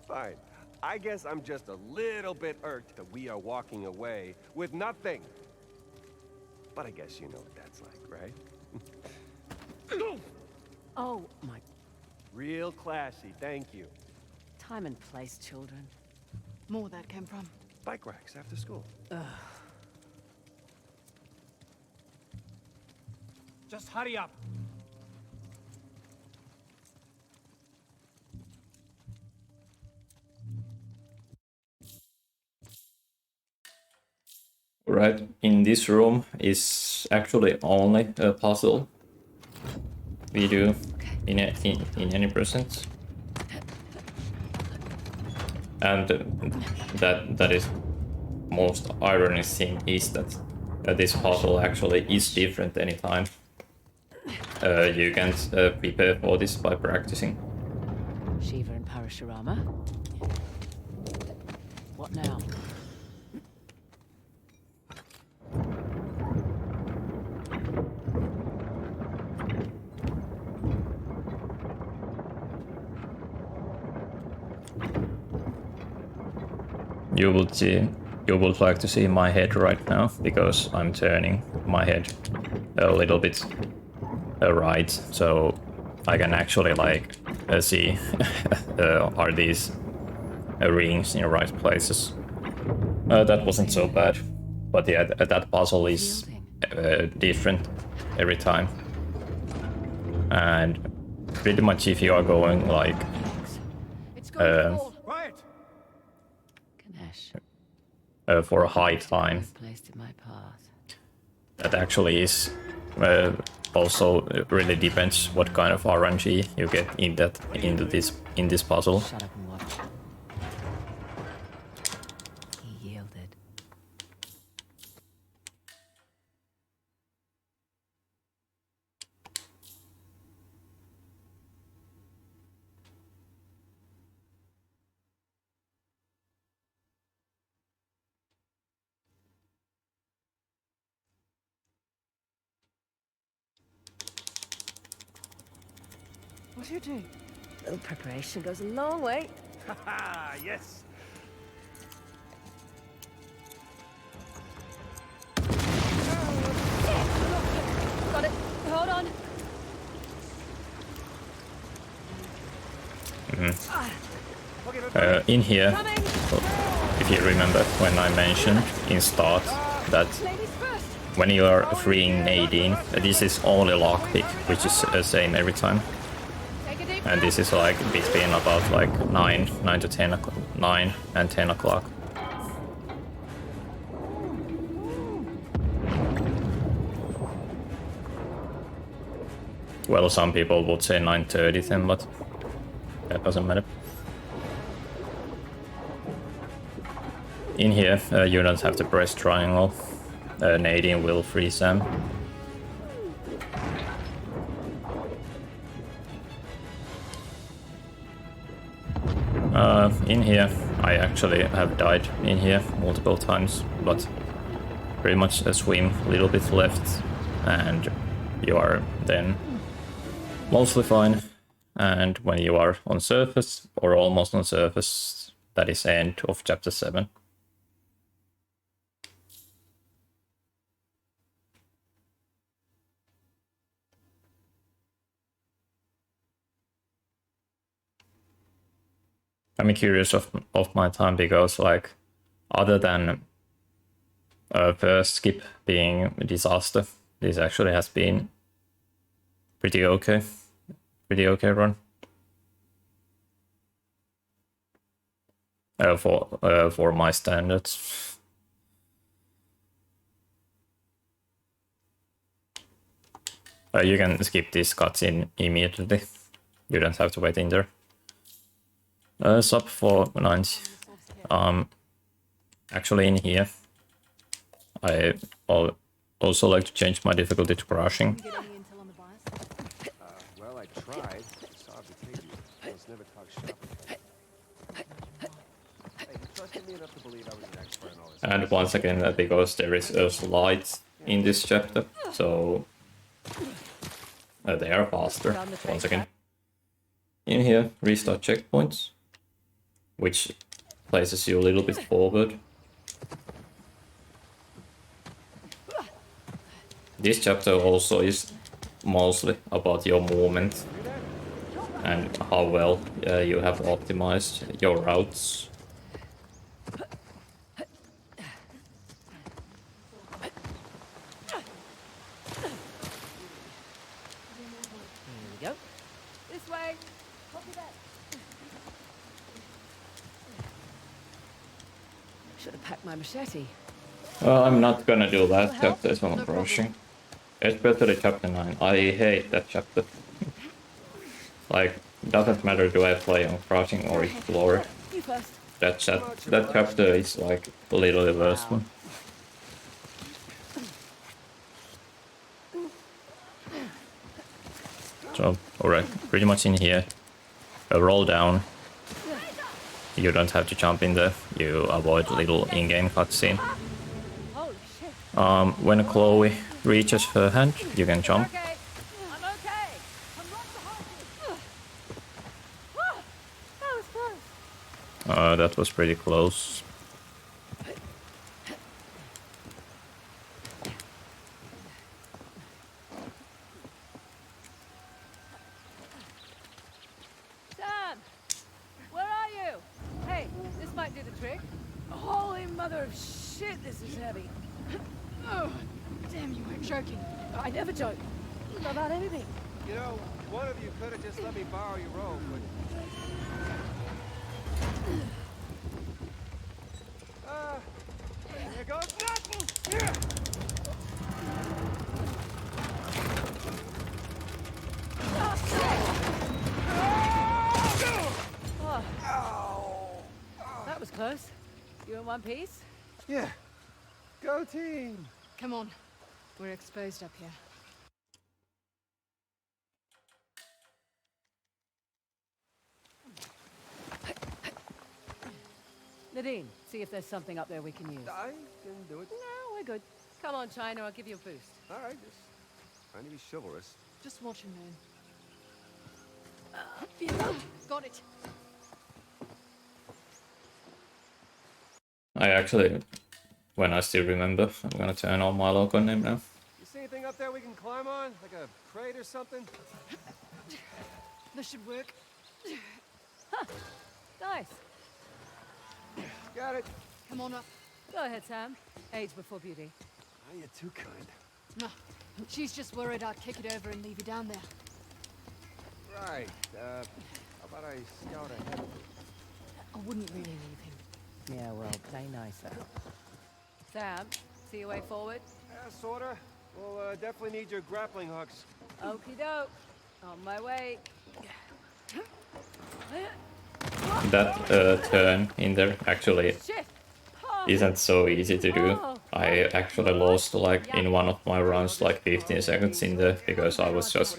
Fine. I guess I'm just a little bit irked that we are walking away with nothing. But I guess you know what that's like, right? Oh, my Real classy, thank you. time and place, children. More where that came from. Bike racks after school. Just hurry up. Right, in this room is actually only a puzzle we do in any percent, and that is most ironic thing is that this puzzle actually is different anytime. You can prepare for this by practicing. Shiva and Parashurama. What now? You would like to see my head right now because I'm turning my head a little bit right, so I can actually like see are these rings in the right places. That wasn't so bad, but yeah, that puzzle is different every time, and pretty much if you are going like It's going to fall. Quiet! Ganesh, for a high time, placed in my path. that actually is also really depends what kind of RNG you get in this puzzle. Shut up and watch. He yielded. What are you doing? A little preparation goes a long way. Ah, yes. Got it. Hold on. In here, Coming. if you remember when I mentioned in start that Ladies first. when you are freeing Nadine, this is only lockpick, which is the same every time. Take a deep And this is like between about like 9 to 10 o'clock, 9 and 10 o'clock. Well, some people would say 9:30 then, but that doesn't matter. In here, you don't have to press triangle. Nadine will free Sam. In here, I actually have died in here multiple times, but pretty much a swim a little bit left, and you are then mostly fine. And when you are on surface, or almost on surface, that is end of chapter 7. I'm curious of my time because, like, other than first skip being a disaster, this actually has been pretty okay run. For my standards. You can skip this cutscene immediately. You don't have to wait in there. Sub for 90. Actually in here, I also like to change my difficulty to crushing. Get any intel on the bias? Well, I tried. Saw Batavia. Let's never talk shop. Hey, you trusted me enough to believe I was an expert in all this. And once again, because there is a slide in this chapter, so they are faster. Once again, in here, restart checkpoints, which places you a little bit forward. This chapter also is mostly about your movement and how well you have optimized your routes. Here we go. This way. Copy that. Should have packed my machete. Well, I'm not gonna do that chapter as I'm rushing. Especially chapter 9. I hate that chapter. Like, doesn't matter do I play on crouching or explore. You first. That chapter is like literally the worst one. So, alright, pretty much in here. Roll down. You don't have to jump in there. You avoid little in-game cutscene. Holy shit. When Chloe reaches her hand, you can jump. Okay. I'm okay. I'm right behind you. That was close. That was pretty close. Sam! Where are you? Hey, this might do the trick. Holy mother of shit, this is heavy. Oh, damn, you weren't joking. I never joke. About anything. You know, one of you could have just let me borrow your robe, but... Here goes nothing! That was close. You in one piece? Yeah. Go team! Come on. We're exposed up here. Nadine, see if there's something up there we can use. I can do it. No, we're good. Come on, China, I'll give you a boost. All right, just trying to be chivalrous. Just watch him, man. Got it. I actually, when I still remember, I'm gonna turn on my logo name now. You see anything up there we can climb on? Like a crate or something? This should work. Nice. Got it. Come on up. Go ahead, Sam. Age before beauty. Oh, you're too kind. No, she's just worried I'd kick it over and leave you down there. Right. How about I scout ahead? I wouldn't really leave him. Yeah, well, play nicer. Sam, see your way forward? Yeah, sorta. We'll definitely need your grappling hooks. Okie doke. On my way. That turn in there actually Shit! isn't so easy to do. I actually lost like in one of my rounds like 15 seconds in there because I was just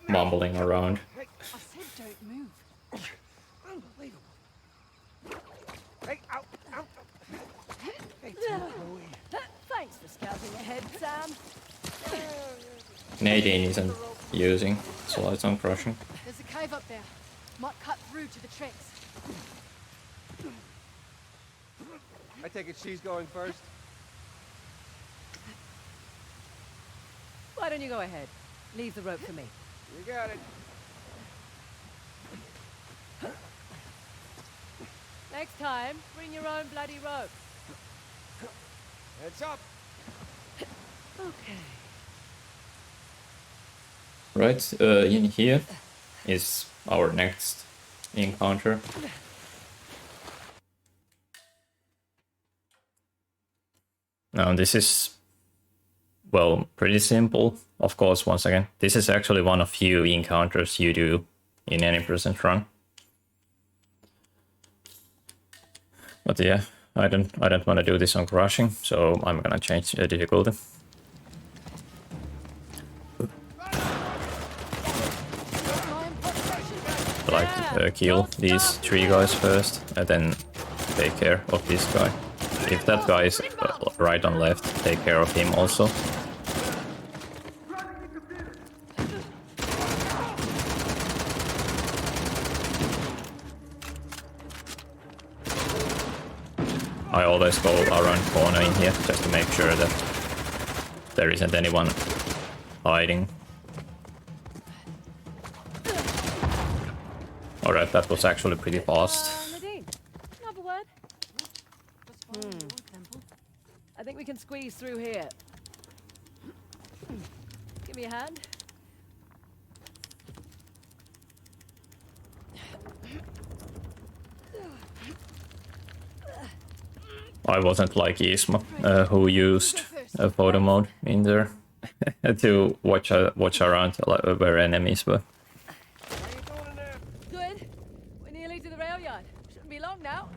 mumbling around. I said don't move. Unbelievable. Hey, ow, ow. Hey, Chloe. Thanks for scouting ahead, Sam. Nadine isn't using slides on crushing. There's a cave up there. Might cut through to the tracks. I take it she's going first? Why don't you go ahead? Leave the rope for me. You got it. Next time, bring your own bloody rope. Heads up. Okay. Right, in here is our next encounter. Now this is, well, pretty simple. Of course, once again, this is actually one of few encounters you do in any present run. But yeah, I don't want to do this on crushing, so I'm gonna change the difficulty. Like kill these 3 guys first, and then take care of this guy. If that guy is right on left, take care of him also. I always go around corner in here just to make sure that there isn't anyone hiding. Alright, that was actually pretty fast. Nadine, have a word? I think we can squeeze through here. Give me a hand. I wasn't like Isma, who used photo mode in there to watch around where enemies were. Good. We're nearly to the rail yard. Shouldn't be long now.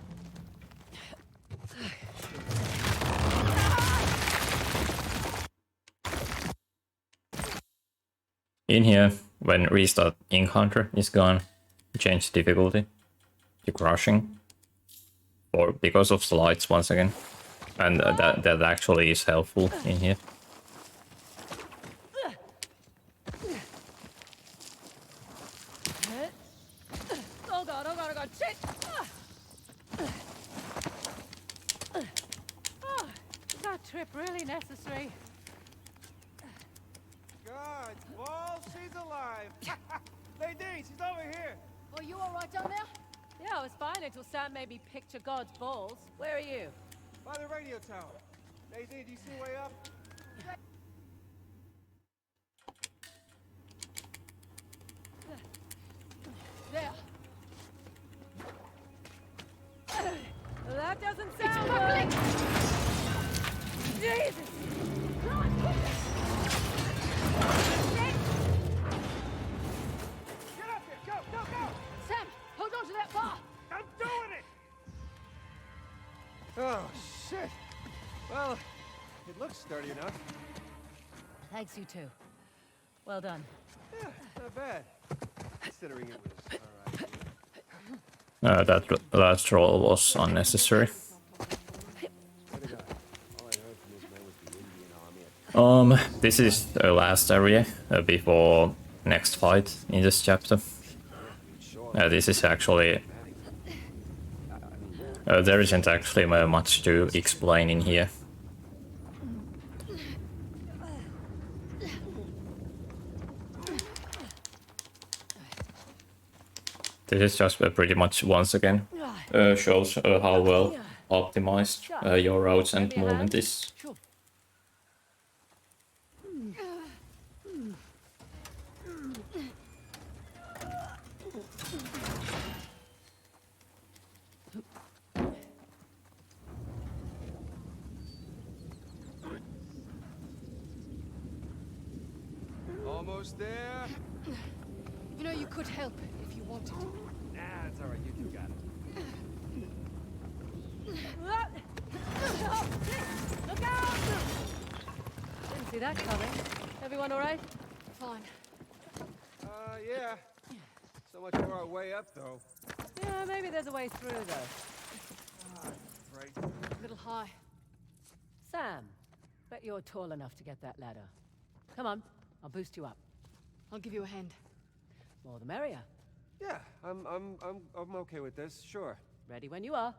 In here, when restart encounter is gone, change difficulty to crushing, or because of slides once again, and that actually is helpful in here. Oh god, oh god, oh god, shit! Oh, is that trip really necessary? God, Wall, she's alive. Lady, she's over here. Are you all right down there? Yeah, I was fine until Sam made me picture God's balls. Where are you? By the radio tower. Lady, do you see a way up? There. Well, that doesn't sound good. Jesus! Get up here! Go, go, go! Sam, hold on to that bar. I'm doing it! Oh, shit. Well, it looks sturdy enough. Thanks, you two. Well done. Yeah, not bad. Considering it was alright. That last roll was unnecessary. This is the last area before next fight in this chapter. This is actually... there isn't actually much to explain in here. This is just pretty much, once again, shows how well optimized your routes and movement is. Sure. Almost there. You know, you could help if you wanted to. Nah, it's alright. You two got it. Look out! Didn't see that coming. Everyone all right? Fine. Yeah. So much for our way up, though. Yeah, maybe there's a way through, though. Right. A little high. Sam, bet you're tall enough to get that ladder. Come on, I'll boost you up. I'll give you a hand. More the merrier. Yeah, I'm okay with this. Sure. Ready when you are.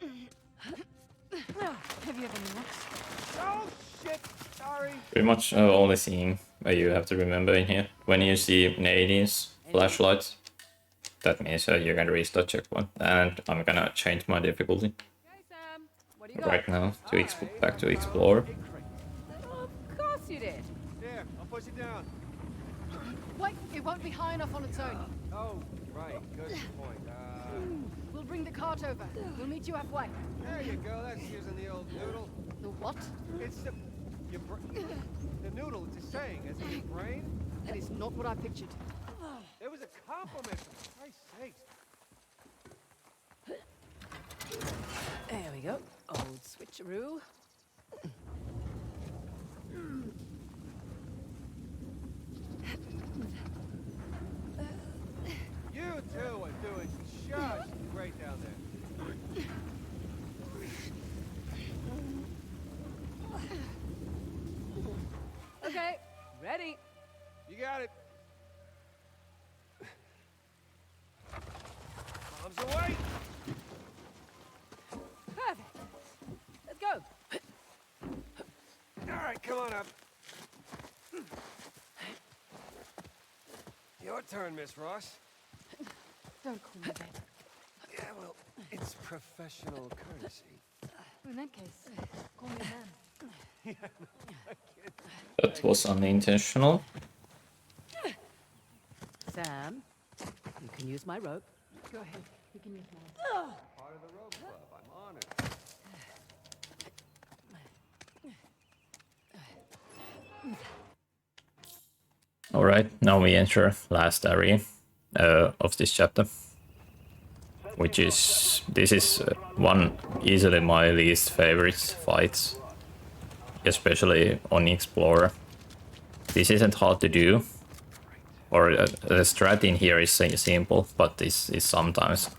Have you ever looked? Oh, shit! Sorry. Pretty much only thing you have to remember in here. When you see Nadine's flashlight, that means you're gonna restart checkpoint. And I'm gonna change my difficulty Okay, Sam, what do you got? right now to back to Explorer. Oh, of course you did. There, I'll push it down. Wait, it won't be high enough on its own. Oh, right. Good point. We'll bring the cart over. We'll meet you halfway. There you go. That's using the old noodle. The what? It's the the noodle. It's a saying. As in your brain. That is not what I pictured. It was a compliment. For Christ's sakes. There we go. Old switcheroo. You two are doing just great down there. Okay, ready. You got it. Bombs away. Perfect. Let's go. All right, come on up. Your turn, Miss Ross. Don't call me babe. Yeah, well, it's professional courtesy. In that case, call me man. That was unintentional. Sam, you can use my rope. Go ahead. You can use mine. Part of the rope club. I'm honored. Alright, now we enter last area of this chapter. Which is... this is one easily my least favorite fights. Especially on Explorer. This isn't hard to do. Or the strat in here is simple, but this is sometimes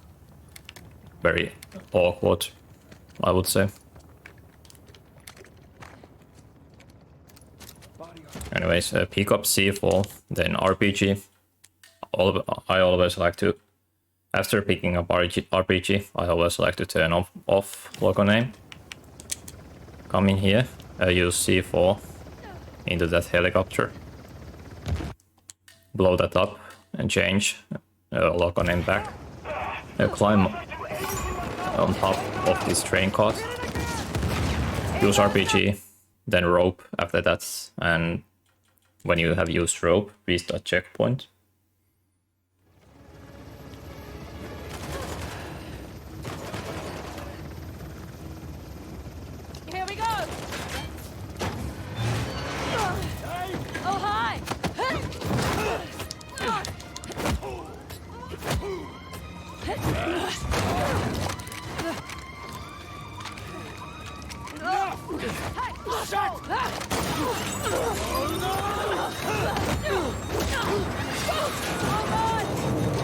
very awkward, I would say. Anyways, pick up C4, then RPG. I always like to, after picking up RPG, I always like to turn off local name. Come in here, use C4 into that helicopter. Blow that up and change local name back. Climb on top of this train cart. Use RPG, then rope after that, and when you have used rope, restart checkpoint. Here we go. Oh, hi.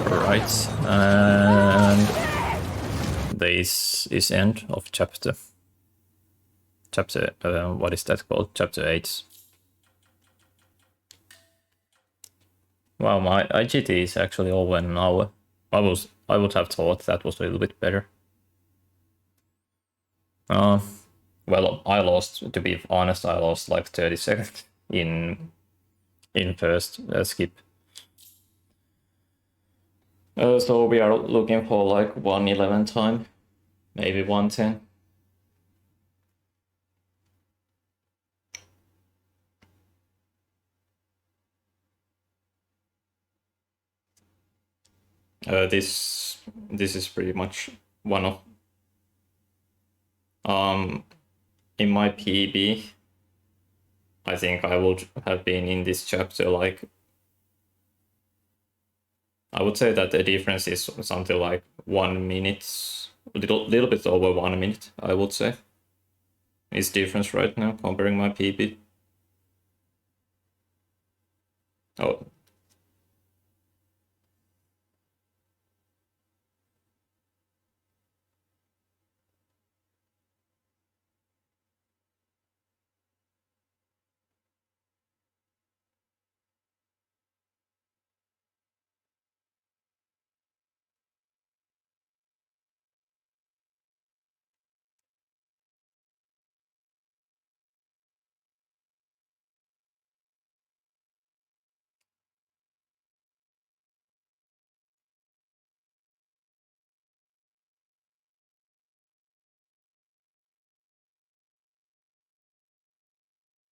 Right, and this is end of chapter. What is that called? Chapter 8. Wow, my IGT is actually over an hour. I would have thought that was a little bit better. Well, I lost, to be honest, I lost like 30 seconds in first skip. So we are looking for like 1:11 time, maybe 1:10. This is pretty much one of in my PB. I think I would have been in this chapter like, I would say that the difference is something like 1 minute, little bit over 1 minute, I would say. Is difference right now comparing my PB. Oh.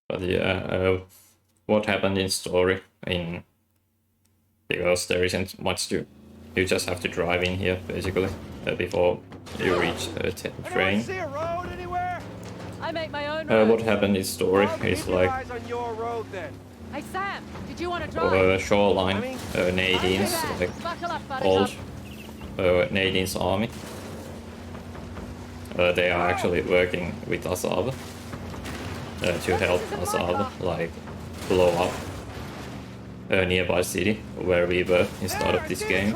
But yeah, what happened in story because there isn't much to You just have to drive in here, basically, before you reach the train. See a road anywhere? I make my own What roads. happened in story Well, is keep your like eyes on your road then. Hey Sam, did you want to drive? shoreline, Nadine's like Buckle up, old buttercup. Nadine's army. They are actually working with Asava to help Asava like blow up a nearby city where we were in start of this game,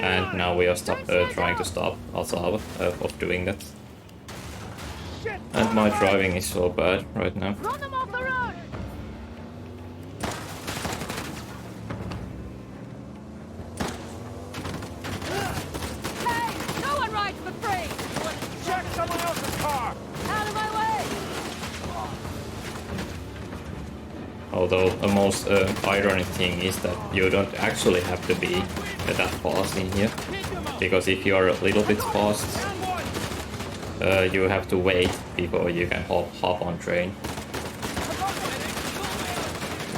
and now we are trying to stop Asava of doing that. And my driving is so bad right now. Run them off the road! Hey, no one rides for free! Check someone else's car! Out of my way! Although the most ironic thing is that you don't actually have to be that fast in here, because if you are a little bit fast, you have to wait before you can hop on train,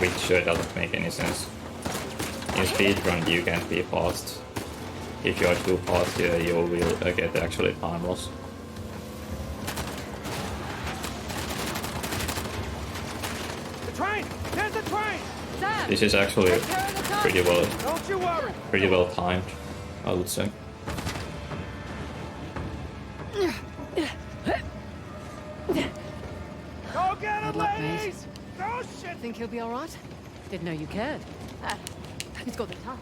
which doesn't make any sense. In speedrun you can't be fast. If you are too fast, you will get actually time loss. The train! There's the train! Sam, This is actually take care of the car. Don't you worry! pretty well timed, I would say. Go get him, Good luck, mate. ladies! Oh shit! Think he'll be all right? Didn't know you cared. He's got the tuck.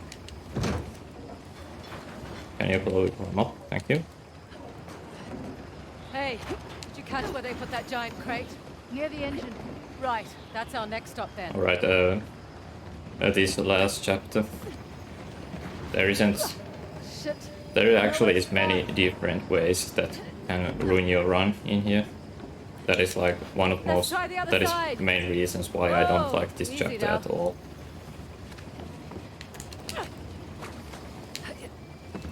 Can you blow it up? Thank you. Hey, did you catch where they put that giant crate? Near the engine. Right, that's our next stop then. Alright, this last chapter. There isn't. Shit. There actually is many different ways that can ruin your run in here. That is like one of Let's most. try the other That is side. the main reasons why I don't Whoa, like this easy chapter now. at all.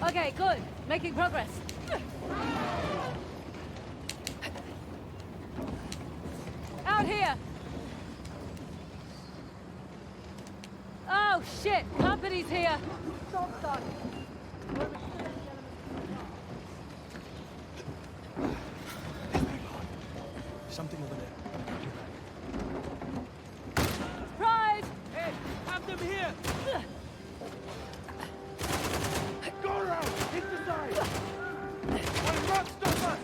Okay, good. Making progress. Out here. Oh shit! Company's here. Something over there. Pride. Hey, have them here! Go around! Hit the side! One rock stop us!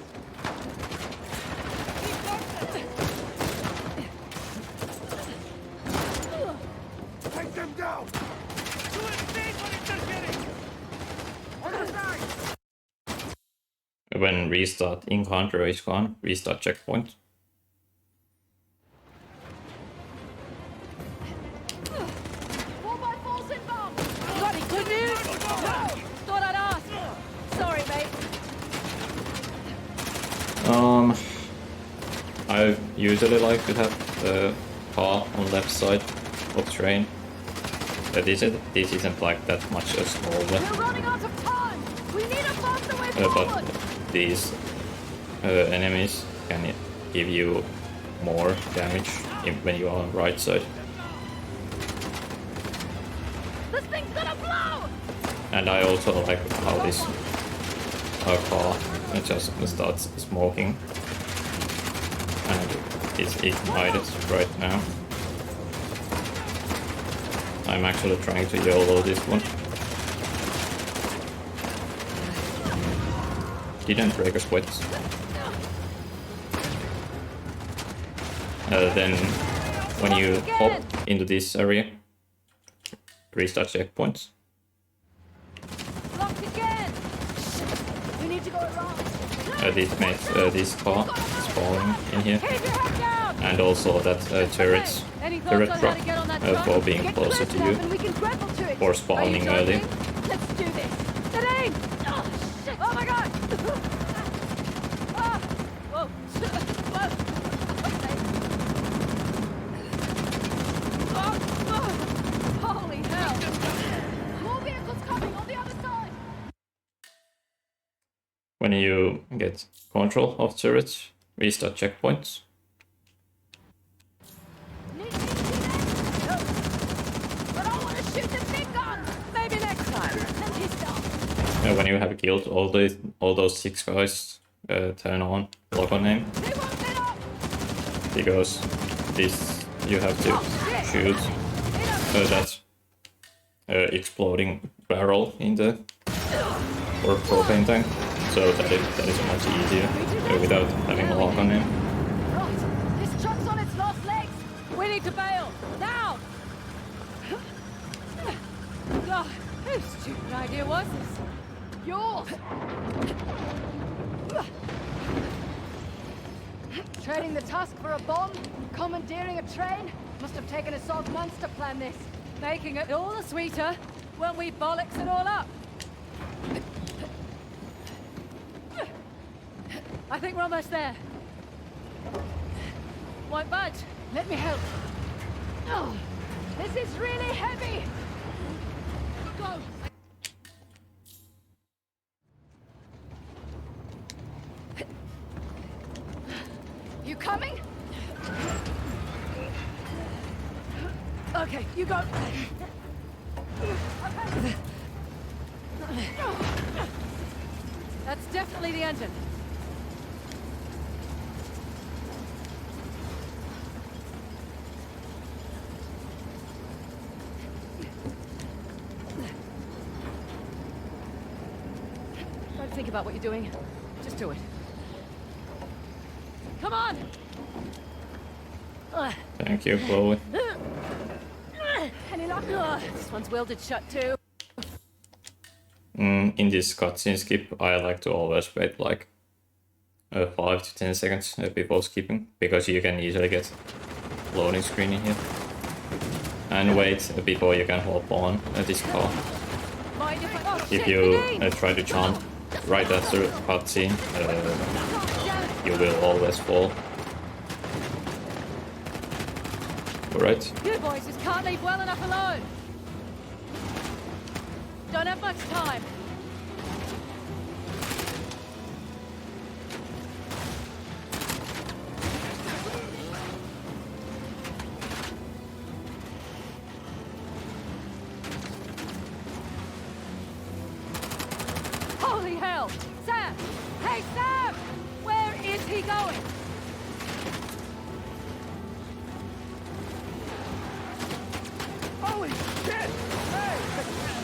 Take them down! Do it big when it's just getting! On the side! When restart encounter is gone, restart checkpoint. Four by fours inbound! You got any good news? No. Thought I'd ask. Sorry, mate. I usually like to have the car on left side of train. But this isn't like that much a smaller. We're running out of time! We need a faster way But forward! these enemies can give you more damage when you are on right side. This thing's gonna blow! And I also like how this car just starts smoking. And it's ignited right now. I'm actually trying to YOLO this one. Didn't break a sweat. Then when you hop into this area, restart checkpoints. Locked again. We need to go around. This makes this car spawning in here. Keep your head down. And also that turret Any thoughts on how drop to get on that truck? for being Get closer close to enough you, and we can grapple to it. for spawning early. Let's do this. Nadine! Oh, shit! Oh my god! Ah! Whoa! Whoa! Okay. Holy hell! More vehicles coming on the other side! When you get control of turrets, restart checkpoints. But I want to shoot the big gun! Maybe next time. And he's done. when you have killed all those 6 guys, turn on logo name. Because this you have to shoot that exploding barrel in the propane tank, so that is much easier without having a lock on him. Right, this truck's on its last legs. We need to bail now. God, whose stupid idea was this? Yours. Trading the tusk for a bomb, commandeering a train. Must have taken us 12 months to plan this. Making it all the sweeter when we bollocks it all up. I think we're almost there. Won't budge. Let me help. Oh, this is really heavy. Go. You coming? Okay, you go. That's definitely the engine. Don't think about what you're doing. Just do it. Come on! Thank you, Chloe. Any luck? This one's welded shut too. In this cutscene skip, I like to always wait like 5 to 10 seconds before skipping, because you can easily get loading screen in here. And wait before you can hop on this car. Mind if I... If you try to jump right after cutscene, you will always fall. Alright. You boys just can't leave well enough alone. Don't have much time. Holy hell! Sam! Hey, Sam! Where is he going? Holy shit! Hey!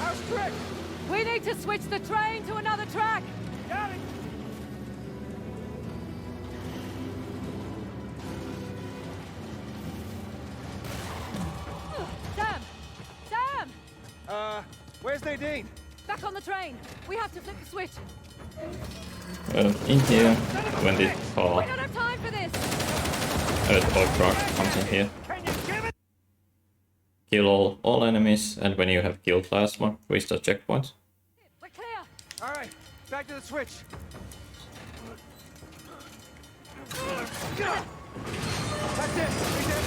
How's Trick? We need to switch the train to another track. Got it! Sam! Sam! Where's Nadine? Back on the train. We have to flip the switch. In here, when the car We don't have time for this. Aukk4 truck comes in here, kill all enemies, and when you have killed last one, restart checkpoint. We're clear. Alright, back to the switch. That's it! He's in.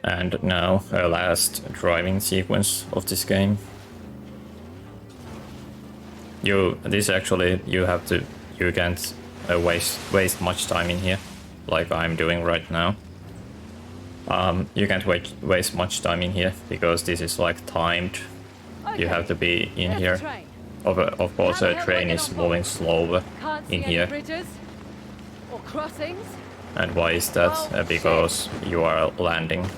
And now, last driving sequence of this game. You can't waste much time in here, like I'm doing right now. You can't waste much time in here because this is like timed. You have to be in There's here. the train. Of course, How the the hell train do I is get on moving board? slower Can't see in any here. bridges or crossings. And why is that? Oh, Because you are landing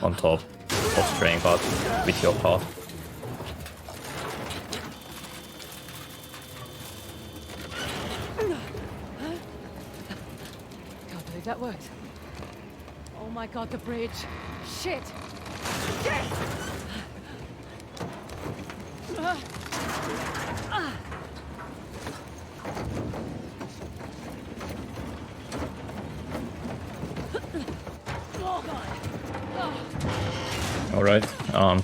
on top of the train car with your car. Can't believe that worked. Oh my god, the bridge. Shit. Shit! Oh god. Alright,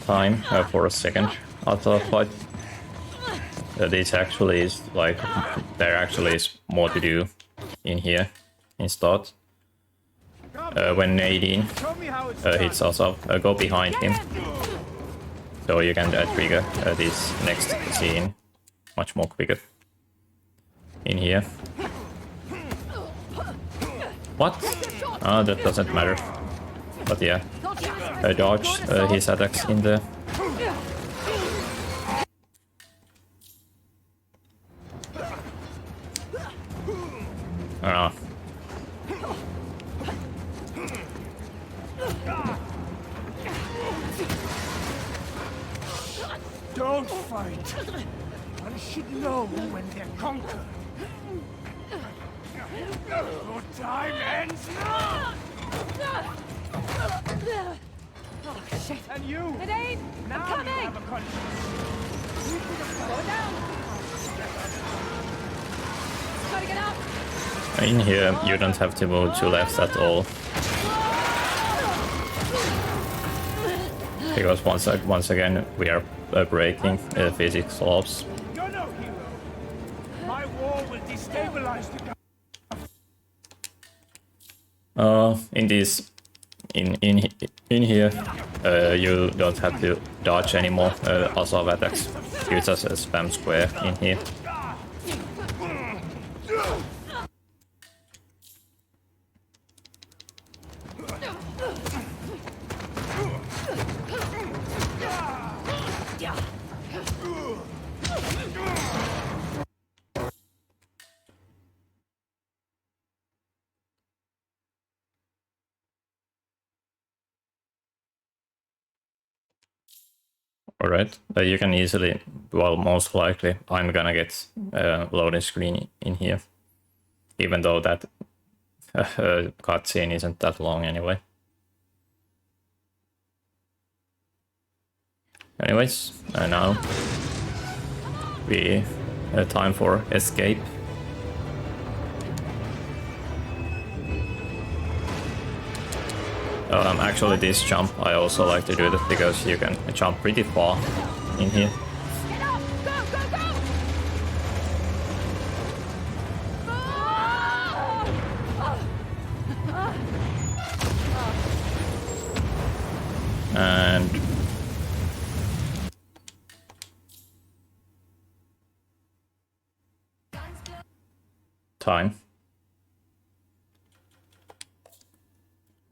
time for a second auto fight. This actually is like, there actually is more to do in here in start. When Nadine Show me how it's hits us up, go behind him. So you can trigger this next scene much more quicker. In here. What? That doesn't matter. But yeah, dodge his attacks in there. Ah. Don't fight. One should know when they're conquered. Your time ends now. Oh, shit. And you. It ain't. I'm Now coming. you have a conscience. Go down. Gotta get out. In here, you don't have to move to left at all. Because once again, we are breaking physics laws. You're no hero. My war will destabilize the In here, you don't have to dodge anymore assault attacks. You just spam square in here. Alright, you can easily, well, most likely, I'm gonna get loading screen in here. Even though that cutscene isn't that long anyway. Anyways, now we time for escape. Actually, this jump I also like to do that because you can jump pretty far in here. Get up! Go, go, go! And time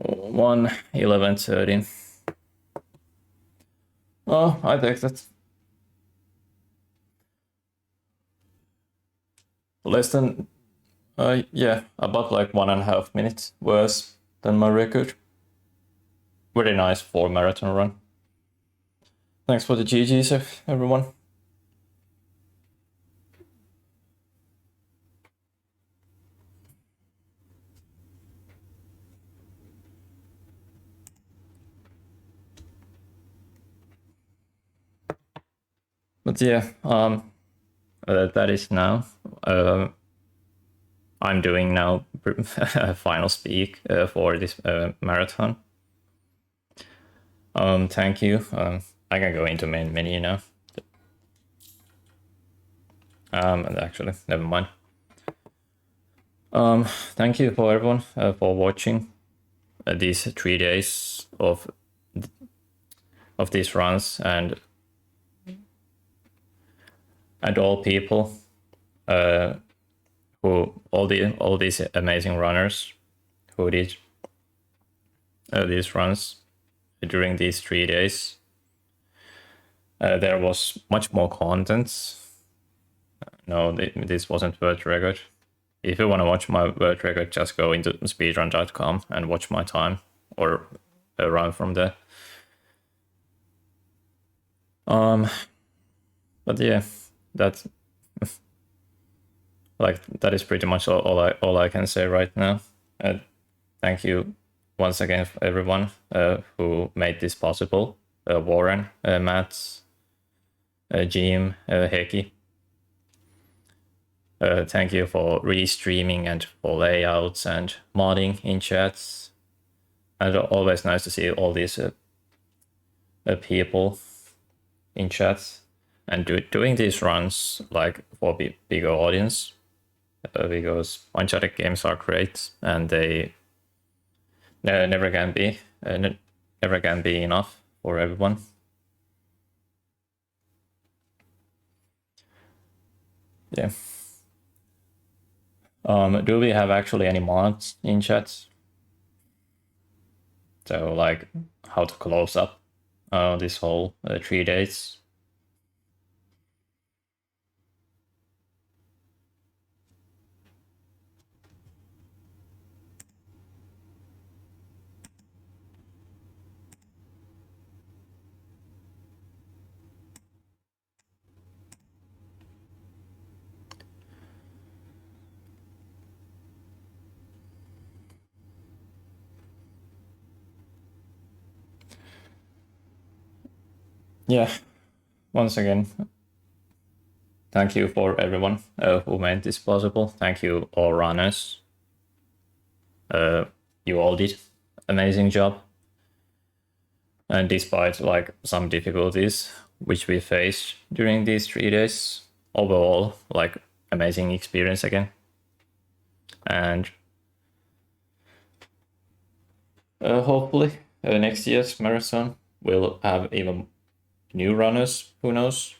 1:11:30. Oh, I take that. Less than yeah, about like 1.5 minutes worse than my record. Very nice for marathon run. Thanks for the GGs, everyone. But yeah, that is now. I'm doing now final speak for this marathon. Thank you. I can go into main menu now. Actually, never mind. Thank you for everyone for watching these 3 days of these runs and all people who all these amazing runners who did these runs during these 3 days. There was much more content. No, this wasn't world record. If you want to watch my world record, just go into speedrun.com and watch my time or run from there. But yeah, that's like that is pretty much all I can say right now. Thank you once again for everyone who made this possible. Warren, Matt, Jim, Heki. Thank you for restreaming and for layouts and modding in chats. And always nice to see all these people in chats and doing these runs like for bigger audience because Uncharted games are great and they never can be enough for everyone. Yeah. Do we have actually any mods in chats? So like how to close up this whole 3 days. Yeah, once again, thank you for everyone who made this possible. Thank you all runners. You all did amazing job. And despite like some difficulties which we faced during these 3 days, overall like amazing experience again. And hopefully next year's marathon will have even new runners, who knows.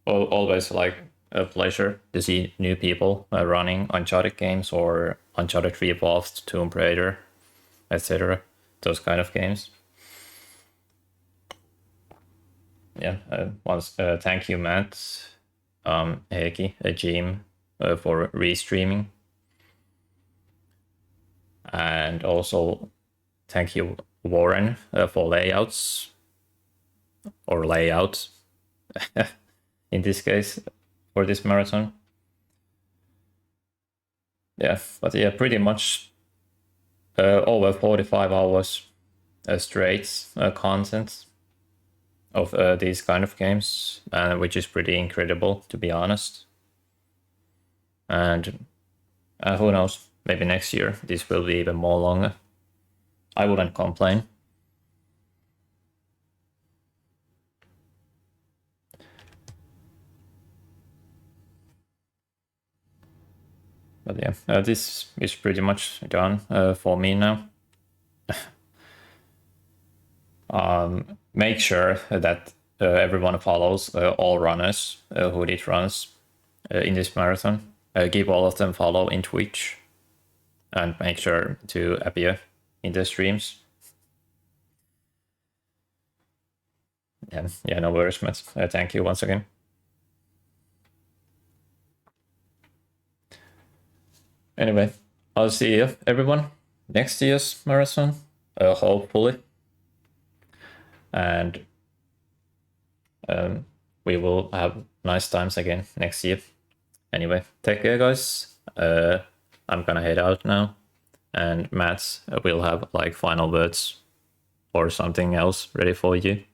Always like a pleasure to see new people running Uncharted games or Uncharted Re-Evolved, Tomb Raider, etc. Those kind of games. Yeah, once thank you, Matt, Heikki, Jim, for restreaming. And also thank you, Warren, for layouts, or layout, in this case, for this marathon. Yeah, but yeah, pretty much over 45 hours straight content of these kind of games, which is pretty incredible, to be honest. And who knows, maybe next year this will be even more longer. I wouldn't complain. But yeah, this is pretty much done for me now. Make sure that everyone follows all runners who did runs in this marathon. Give all of them follow in Twitch, and make sure to appear in the streams. Yeah, no worries, Matt. Thank you once again. Anyway, I'll see you everyone next year's marathon, hopefully. And we will have nice times again next year. Anyway, take care, guys. I'm gonna head out now, and Matt will have like final words or something else ready for you.